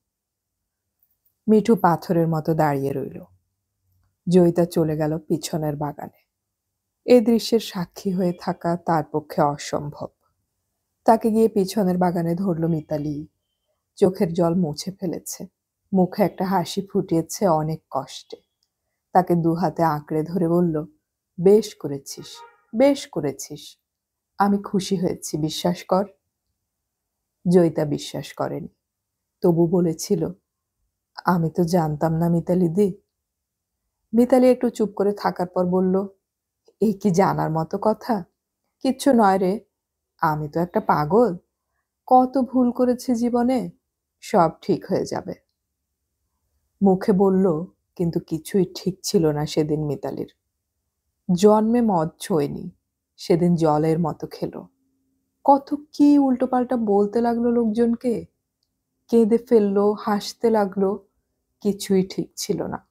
মিঠু পাথরের মতো দাঁড়িয়ে রইল। জয়িতা চলে গেল পিছনের বাগানে। এই দৃশ্যের সাক্ষী হয়ে থাকা তার পক্ষে অসম্ভব। তাকে গিয়ে পিছনের বাগানে ধরল মিতালি। চোখের জল মুছে ফেলেছে, মুখে একটা হাসি ফুটিয়েছে অনেক কষ্টে। তাকে দু হাতে আঁকড়ে ধরে বলল, বেশ করেছিস, বেশ করেছিস, আমি খুশি হয়েছি, বিশ্বাস কর। জয়িতা বিশ্বাস করেনি, তবু বলেছিল, আমি তো জানতাম না মিতালি দি। মিতালি একটু চুপ করে থাকার পর বলল, এই কি জানার মতো কথা? কিচ্ছু নয় রে, আমি তো একটা পাগল, কত ভুল করেছি জীবনে, সব ঠিক হয়ে যাবে। মুখে বলল, কিন্তু কিছুই ঠিক ছিল না সেদিন মিতালির। জন্মে মদ ছোঁয়নি, সেদিন জলের মতো খেলো। কত কি উল্টোপাল্টা বলতে লাগলো লোকজনকে, কেঁদে ফেললো, হাসতে লাগলো, কিছুই ঠিক ছিল না।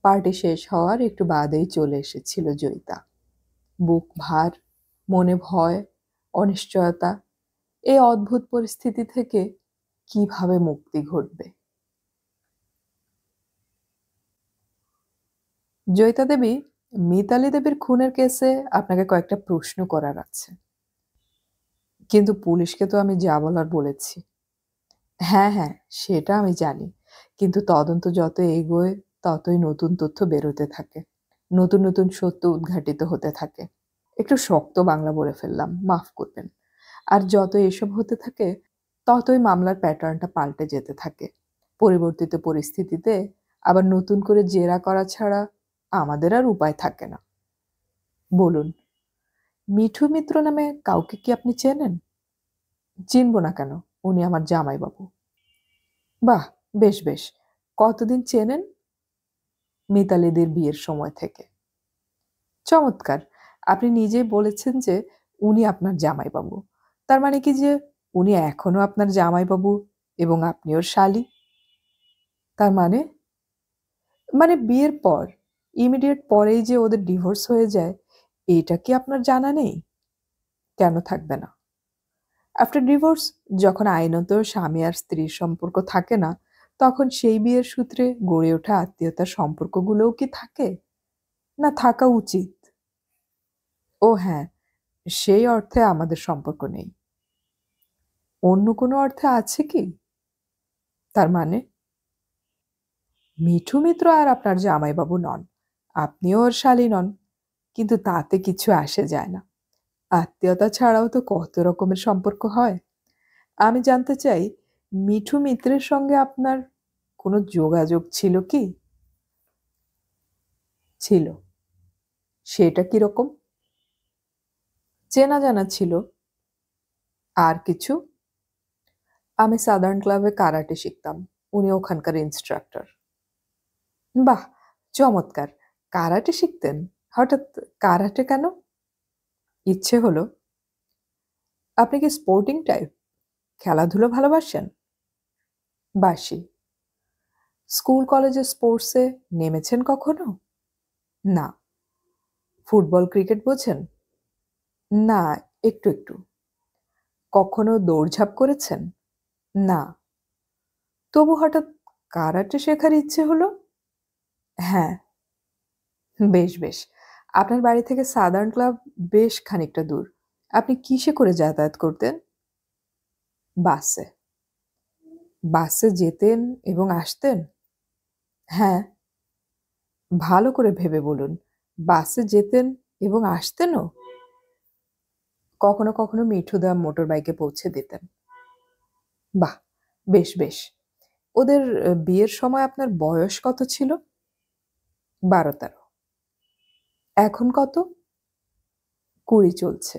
পার্টি শেষ হওয়ার একটু বাদেই চলে এসেছিল জয়িতা। বুক ভার, মনে ভয়, অনিশ্চয়তা। এই অদ্ভুত পরিস্থিতি থেকে কিভাবে মুক্তি ঘটবে? জয়িতা দেবী, মিতালি দেবীর খুনের কেসে আপনাকে কয়েকটা প্রশ্ন করার আছে। কিন্তু পুলিশকে তো আমি যা বলার বলেছি। হ্যাঁ হ্যাঁ, সেটা আমি জানি, কিন্তু তদন্ত যত এগোয় ততই নতুন তথ্য বেরোতে থাকে, নতুন নতুন সত্য উদ্ঘাটিত হতে থাকে। একটু শক্ত বাংলা বলে ফেললাম, মাফ করবেন। আর যত এসব হতে থাকে ততই মামলার প্যাটার্নটা পাল্টে যেতে থাকে। পরিবর্তিত পরিস্থিতিতে আবার নতুন করে জেরা করা ছাড়া আমাদের আর উপায় থাকে না। বলুন, মিঠু মিত্র নামে কাউকে কি আপনি চেনেন? চিনব না কেন, উনি আমার জামাইবাবু। বাহ, বেশ বেশ, কতদিন চেনেন? মিতালিদের বিয়ের সময় থেকে। চমৎকার, আপনি নিজেই বলেছেন যে উনি আপনার জামাইবাবু। তার মানে কি যে উনি এখনো আপনার জামাইবাবু এবং আপনি ওর শালি? তার মানে? মানে বিয়ের পর, ইমিডিয়েট পরেই যে ওদের ডিভোর্স হয়ে যায়, এটা কি আপনার জানা নেই? কেন থাকবে না? আফটার ডিভোর্স, যখন আইনত স্বামী আর স্ত্রীর সম্পর্ক থাকে না, তখন সেই বিয়ের সূত্রে গড়ে ওঠা আত্মীয়তার সম্পর্কগুলোও কি থাকে? না থাকা উচিত? ও হ্যাঁ, সেই অর্থে আমাদের সম্পর্ক নেই। অন্য কোনো অর্থে আছে কি? তার মানে? মিঠু মিত্র আর আপনার জামাইবাবু নন, আপনিও ওর শালী নন, কিন্তু তাতে কিছু আসে যায় না। আত্মীয়তা ছাড়াও তো কত রকমের সম্পর্ক হয়। আমি জানতে চাই, মিঠু মিত্রের সঙ্গে আপনার কোনো যোগাযোগ ছিল কি? ছিল। সেটা কিরকম? চেনা জানা ছিল। আর কিছু? আমি সাদার্ন ক্লাবে কারাটে শিখতাম, উনি ওখানকার ইনস্ট্রাক্টর। বাহ, চমৎকার। কারাটে শিখতেন? হঠাৎ কারাটে কেন? ইচ্ছে হলো। আপনি কি স্পোর্টিং টাইপ? খেলাধুলো ভালোবাসেন? বাসি। স্কুল কলেজে স্পোর্টসে নেমেছেন কখনো? না। ফুটবল ক্রিকেট বোঝেন? না, একটু একটু। কখনো দৌড়ঝাঁপ করেছেন? না। তবু হঠাৎ কারাটে শেখার ইচ্ছে হলো? হ্যাঁ। বেশ বেশ, আপনার বাড়ি থেকে সাদার্ন ক্লাব বেশ খানিকটা দূর। আপনি কিসে করে যাতায়াত করতেন? বাসে। বাসে যেতেন এবং আসতেন? হ্যাঁ, ভালো করে ভেবে বলুন। বাসে যেতেন এবং আসতেনও? কখনো, কখনো মিঠুদা মোটরবাইকে পৌঁছে দিতেন। বাহ! বেশ, বেশ। ওদের বিয়ের সময় আপনার বয়স কত ছিল? ১২-১৩। এখন কত? ২০ চলছে।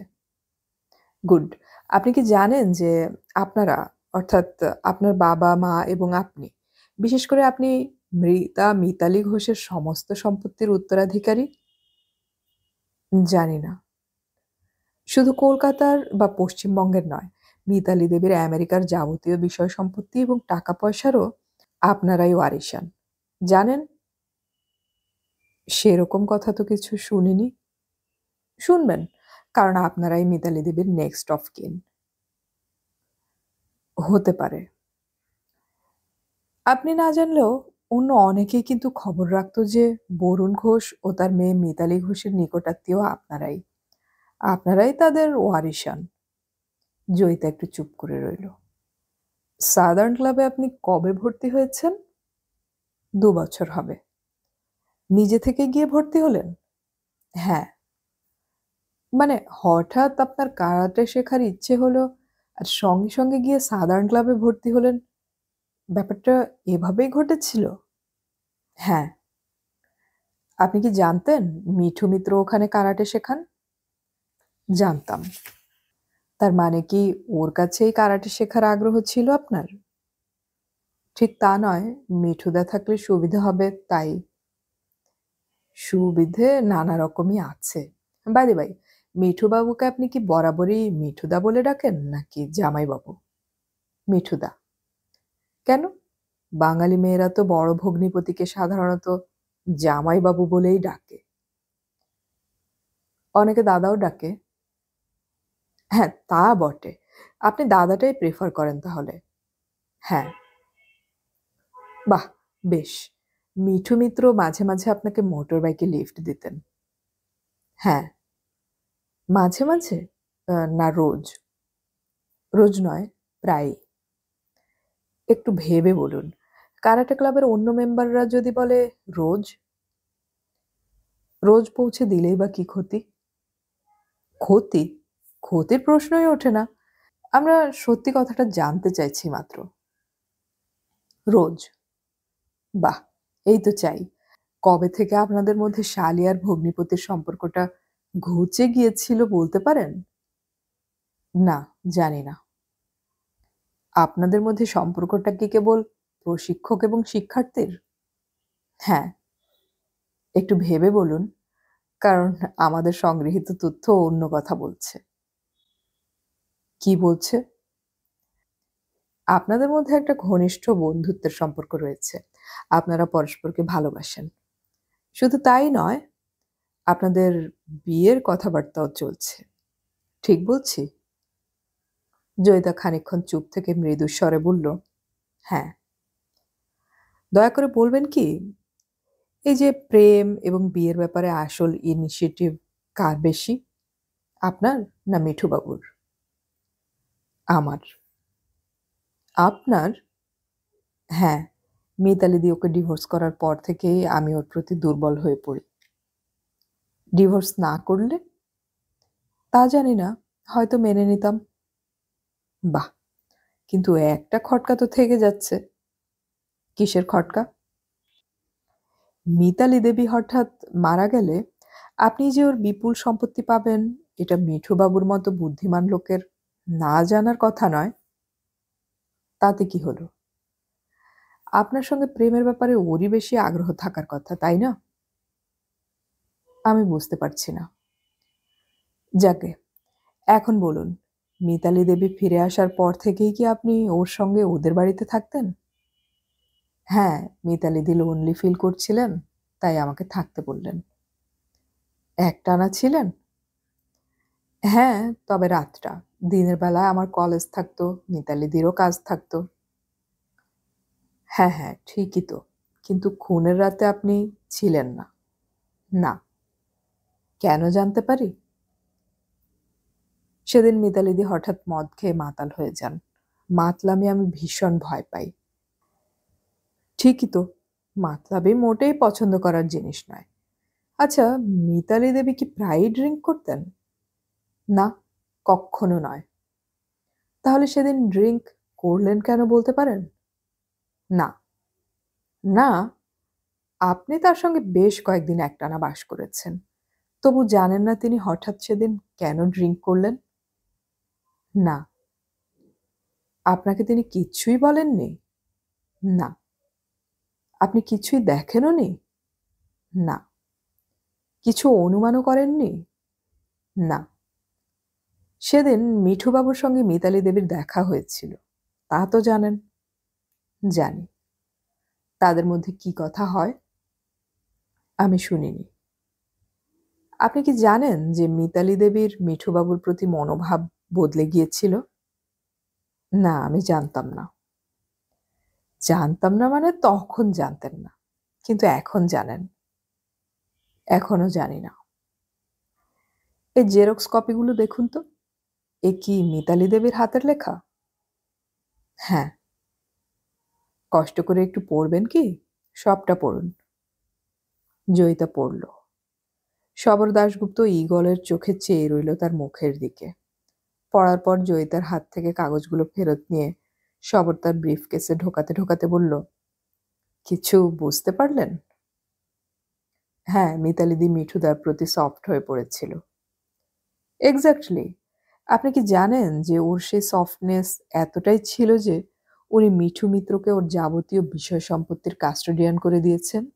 গুড। আপনি কি জানেন যে আপনারা অর্থাৎ আপনার বাবা-মা এবং আপনি, বিশেষ করে আপনি মৃতা মিতালি ঘোষের সমস্ত সম্পত্তির উত্তরাধিকারী? জানি না। শুধু কলকাতার বা পশ্চিমবঙ্গের নয়, মিতালি দেবীর আমেরিকার যাবতীয় বিষয় সম্পত্তি এবং টাকা পয়সারও আপনারাই ওয়ারিশান। জানেন? সেরকম কথা তো কিছু শুনিনি। শুনবেন, কারণ আপনারাই মিতালি দেবীর নেক্সট অফ কিন। হতে পারে। আপনি না জানলেও অন্য অনেকেই কিন্তু খবর রাখত যে বরুণ ঘোষ ও তার মেয়ে মিতালি ঘোষের নিকটাত্মীয় আপনারাই। আপনারাই তাদের ওয়ারিশান। জয়িতা একটু চুপ করে রইল। সাদার্ন ক্লাবে আপনি কবে ভর্তি হয়েছেন? ২ বছর হবে। নিজে থেকে গিয়ে ভর্তি হলেন? হ্যাঁ। মানে হঠাৎ আপনার কারাটে শেখার ইচ্ছে হলো আর সঙ্গে, সঙ্গে গিয়ে সাদার্ন ক্লাবে ভর্তি হলেন। ব্যাপারটা এভাবেই ঘটেছিল? হ্যাঁ। আপনি কি জানতেন মিঠু মিত্র ওখানে কারাটে শেখান? জানতাম। তার মানে কি ওর কাছেই কারাটে শেখার আগ্রহ ছিল আপনার? ঠিক তা নয়, মিঠুদা থাকলে সুবিধা হবে তাই। সুবিধে নানা রকমই আছে। বাই দ্য বাই, মিঠুবাবুকে আপনি কি বরাবরই মিঠুদা বলে ডাকেন নাকি জামাইবাবু? মিঠুদা। কেন? বাঙালি মেয়েরা তো বড় ভগ্নিপতিকে সাধারণত জামাইবাবু বলেই ডাকে। অনেকে দাদাও ডাকে। হ্যাঁ, তা বটে। আপনি দাদাটাই প্রেফার করেন তাহলে। হ্যাঁ। বাহ! বেশ। মিঠু মিত্র মাঝে, মাঝে আপনাকে মোটরবাইকে লিফট দিতেন। হ্যাঁ। মাঝে, মাঝে? না রোজ। রোজ নয়, প্রায়ই। একটু ভেবে বলুন। কারাটে ক্লাবের অন্য মেম্বাররা যদি বলে রোজ? রোজ পৌঁছে দিলেই বা কি ক্ষতি? ক্ষতি? ক্ষতির প্রশ্নই ওঠে না। আমরা সত্যি কথাটা জানতে চাইছি মাত্র। রোজ। বাহ! এই তো চাই। কবে থেকে আপনাদের মধ্যে শালি আর ভগ্নিপতির সম্পর্কটা ঘুচে গিয়েছিল বলতে পারেন? না, জানি না। আপনাদের মধ্যে সম্পর্কটা কি কেবল প্রশিক্ষক এবং শিক্ষার্থীর? হ্যাঁ, একটু ভেবে বলুন, কারণ আমাদের সংগৃহীত তথ্য অন্য কথা বলছে। কি বলছে? আপনাদের মধ্যে একটা ঘনিষ্ঠ বন্ধুত্বের সম্পর্ক রয়েছে। আপনারা পরস্পরকে ভালোবাসেন। শুধু তাই নয়, আপনাদের বিয়ের কথাবার্তাও চলছে। ঠিক বলছি? জয়িতা খানিকক্ষণ চুপ থেকে মৃদু স্বরে বলল, হ্যাঁ। দয়া করে বলবেন কি, এই যে প্রেম এবং বিয়ের ব্যাপারে আসল ইনিশিয়েটিভ কার বেশি? আপনার না মিঠুবাবুর? আমার। আপনার? হ্যাঁ, মিতালি দি ওকে ডিভোর্স করার পর থেকেই আমি ওর প্রতি দুর্বল হয়ে পড়ি। ডিভোর্স না করলে? তা জানি না, হয়তো মেনে নিতাম। বাহ! কিন্তু একটা খটকা তো থেকে যাচ্ছে। কিসের খটকা? মিতালি দেবী হঠাৎ মারা গেলে আপনি যে ওর বিপুল সম্পত্তি পাবেন, এটা মিঠুবাবুর মতো বুদ্ধিমান লোকের না জানার কথা নয়। তাতে কি হলো? আপনার সঙ্গে প্রেমের ব্যাপারে ওরই বেশি আগ্রহ থাকার কথা, তাই না? আমি বুঝতে পারছি না। যাকে, এখন বলুন, মিতালি দেবী ফিরে আসার পর থেকেই কি আপনি ওর সঙ্গে ওদের বাড়িতে থাকতেন? হ্যাঁ, মিতালি দি লোনলি ফিল করছিলেন, তাই আমাকে থাকতে বললেন। একটানা ছিলেন? হ্যাঁ, তবে রাতটা। দিনের বেলায় আমার কলেজ থাকতো, মিতালিদিরও কাজ থাকতো। হ্যাঁ, হ্যাঁ, ঠিকই তো। কিন্তু খুনের রাতে আপনি ছিলেন না। না। কেন জানতে পারি? সেদিন মিতালিদি হঠাৎ মদ খেয়ে মাতাল হয়ে যান। মাতলামি আমি ভীষণ ভয় পাই। ঠিকই তো। মাতলামি মোটেই পছন্দ করার জিনিস নয়। আচ্ছা, মিতালি দেবী কি প্রায়ই ড্রিংক করতেন? না, কক্ষনো নয়। তাহলে সেদিন ড্রিংক করলেন কেন বলতে পারেন? না। না, আপনি তার সঙ্গে বেশ কয়েকদিন একটানা বাস করেছেন। তবু জানেন না তিনি হঠাৎ সেদিন কেন ড্রিংক করলেন? না। আপনাকে তিনি কিচ্ছুই বলেননি? না। আপনি কিছুই দেখেনওনি? না। কিছু অনুমানও করেননি? না। সেদিন মিঠুবাবুর সঙ্গে মিতালি দেবীর দেখা হয়েছিল, তা তো জানেন? জানি। তাদের মধ্যে কি কথা হয়? আমি শুনিনি। আপনি কি জানেন যে মিতালি দেবীর মিঠুবাবুর প্রতি মনোভাব বদলে গিয়েছিল? না, আমি জানতাম না। জানতাম না মানে তখন জানতেন না, কিন্তু এখন জানেন। এখনো জানি না। এই জেরক্স কপিগুলো দেখুন তো। এ কি মিতালি দেবীর হাতের লেখা? হ্যাঁ। কষ্ট করে একটু পড়বেন কি? সবটা পড়ুন। জয়িতা পড়ল। শবর দাশগুপ্ত ঈগলের চোখে চেয়ে রইল তার মুখের দিকে। পড়ার পর জয়িতার হাত থেকে কাগজগুলো ফেরত নিয়ে শবর তার ব্রিফকেসে ঢোকাতে ঢোকাতে বলল, কিছু বুঝতে পারলেন? হ্যাঁ, মিতালিদি মিঠুদার প্রতি সফট হয়ে পড়েছিল। এক্স্যাক্টলি। আপনি কি জানেন যে ওর সেই সফটনেস এতটাই ছিল যে উনি মিঠু মিত্রকে ওর যাবতীয় বিষয় সম্পত্তির কাস্টোডিয়ান করে দিয়েছেন?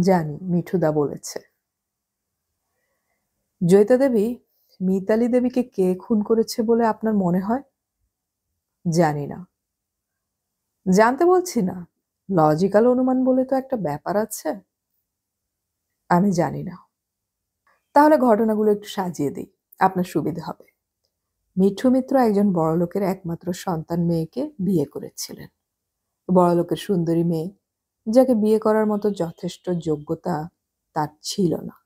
জানি, মিঠুদা বলেছে। জয়িতা দেবী, মিতালি দেবীকে কে খুন করেছে বলে আপনার মনে হয়? জানি না। জানতে বলছি না, লজিক্যাল অনুমান বলে তো একটা ব্যাপার আছে। আমি জানি না। তাহলে ঘটনাগুলো একটু সাজিয়ে দিই, আপনার সুবিধে হবে। মিঠু মিত্র একজন বড়লোকের একমাত্র সন্তান মেয়েকে বিয়ে করেছিলেন। বড়লোকের সুন্দরী মেয়ে, যাকে বিয়ে করার মতো যথেষ্ট যোগ্যতা তার ছিল না।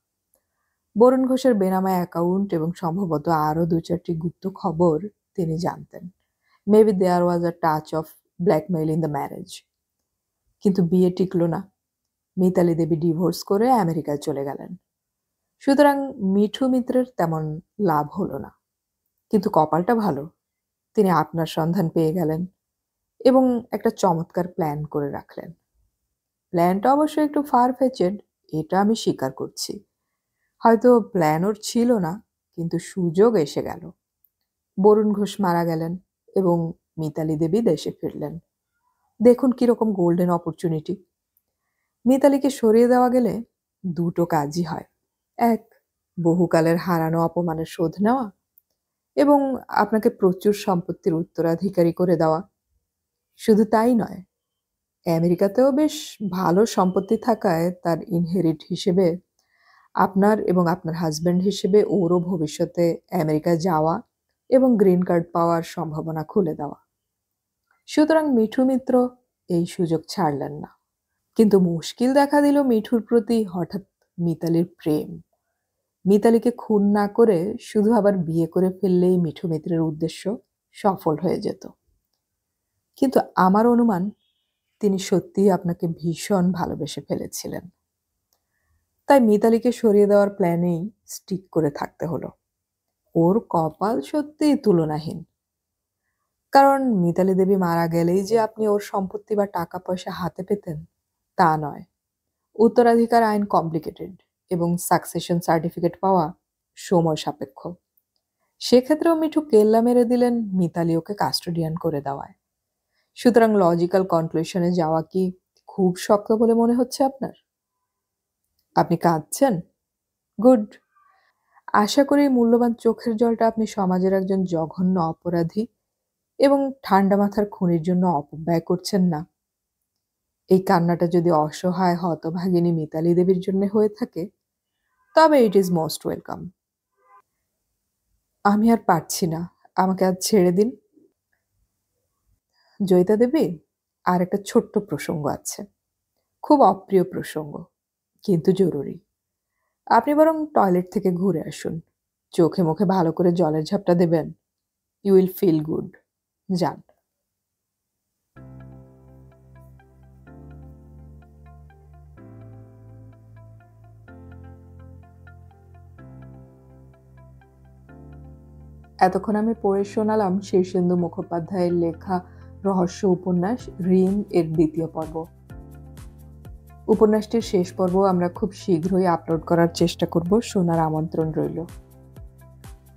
বরুণ ঘোষের বেনামা অ্যাকাউন্ট এবং সম্ভবত আরও ২-৪টি গুপ্ত খবর তিনি জানতেন। Maybe there was a touch of blackmail in the marriage. কিন্তু বিয়ে টিকল না। মিতালি দেবী ডিভোর্স করে আমেরিকায় চলে গেলেন। সুতরাং মিঠু মিত্রের তেমন লাভ হলো না। কিন্তু কপালটা ভালো, তিনি আপনার সন্ধান পেয়ে গেলেন এবং একটা চমৎকার প্ল্যান করে রাখলেন। প্ল্যানটা অবশ্য একটু ফার ফেচেড, এটা আমি স্বীকার করছি। হয়তো প্ল্যান ওর ছিল না, কিন্তু সুযোগ এসে গেল। বরুণ ঘোষ মারা গেলেন এবং মিতালি দেবী দেশে ফিরলেন। দেখুন কিরকম গোল্ডেন অপরচুনিটি। মিতালিকে সরিয়ে দেওয়া গেলে দুটো কাজই হয়। এক, বহুকালের হারানো অপমানের শোধ নেওয়া এবং আপনাকে প্রচুর সম্পত্তির উত্তরাধিকারী করে দেওয়া। শুধু তাই নয়, আমেরিকাতেও বেশ ভালো সম্পত্তি থাকায় তার ইনহেরিট হিসেবে আপনার এবং আপনার হাজব্যান্ড হিসেবে ওরও ভবিষ্যতে আমেরিকায় যাওয়া এবং গ্রিন কার্ড পাওয়ার সম্ভাবনা খুলে দেওয়া। সুতরাং মিঠু মিত্র এই সুযোগ ছাড়লেন না। কিন্তু মুশকিল দেখা দিল মিঠুর প্রতি হঠাৎ মিতালির প্রেম। মিতালিকে খুন না করে শুধু আবার বিয়ে করে ফেললেই মিঠু মিত্রের উদ্দেশ্য সফল হয়ে যেত। কিন্তু আমার অনুমান তিনি সত্যিই আপনাকে ভীষণ ভালোবেসে ফেলেছিলেন। তাই মিতালিকে সরিয়ে দেওয়ার প্ল্যানেই স্টিক করে থাকতে হলো। ওর কপাল সত্যিই তুলনাহীন। কারণ মিতালি দেবী মারা গেলেই যে আপনি ওর সম্পত্তি বা টাকা পয়সা হাতে পেতেন তা নয়। উত্তরাধিকার আইন কমপ্লিকেটেড এবং সাকসেশন সার্টিফিকেট পাওয়া সময় সাপেক্ষ। সেক্ষেত্রেও মিঠু কেল্লা মেরে দিলেন মিতালি ওকে কাস্টোডিয়ান করে দেওয়ায়। সুতরাং লজিক্যাল কনক্লুশনে যাওয়া কি খুব শক্ত বলে মনে হচ্ছে আপনার? আপনি কাঁদছেন? গুড। আশা করি মূল্যবান চোখের জলটা আপনি সমাজের একজন জঘন্য অপরাধী এবং ঠান্ডা মাথার খুনির জন্য অপব্যয় করছেন না। এই কান্নাটা যদি অসহায় হতভাগিনী মিতালি দেবীর জন্য হয়ে থাকে, তবে ইট ইজ মোস্ট ওয়েলকাম। আমি আর পারছি না, আমাকে আজ ছেড়ে দিন। জয়িতা দেবী, আর একটা ছোট্ট প্রসঙ্গ আছে। খুব অপ্রিয় প্রসঙ্গ, কিন্তু জরুরি। আপনি বরং টয়লেট থেকে ঘুরে আসুন। চোখে মুখে ভালো করে জলের ঝাপটা দেবেন। You will feel good. যান। এতক্ষণ আমি পড়ে শোনালাম শীর্ষেন্দু মুখোপাধ্যায়ের লেখা রহস্য উপন্যাস ঋণ এর ২য় পর্ব। উপন্যাসটির শেষ পর্ব আমরা খুব শীঘ্রই আপলোড করার চেষ্টা করব, শোনার আমন্ত্রণ রইল।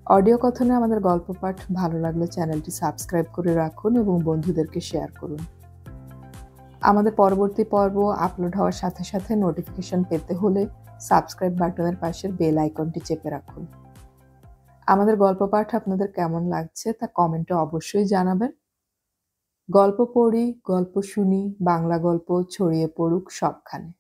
অডিও কথনে আমাদের গল্প পাঠ ভালো লাগলে চ্যানেলটি সাবস্ক্রাইব করে রাখুন এবং বন্ধুদেরকে শেয়ার করুন। আমাদের পরবর্তী পর্ব আপলোড হওয়ার সাথে সাথে নোটিফিকেশন পেতে হলে সাবস্ক্রাইব বাটনের পাশের বেল আইকনটি চেপে রাখুন। আমাদের গল্প পাঠ আপনাদের কেমন লাগছে তা কমেন্টে অবশ্যই জানাবেন। গল্প পড়ি, গল্প শুনি, বাংলা গল্প ছড়িয়ে পড়ুক সবখানে।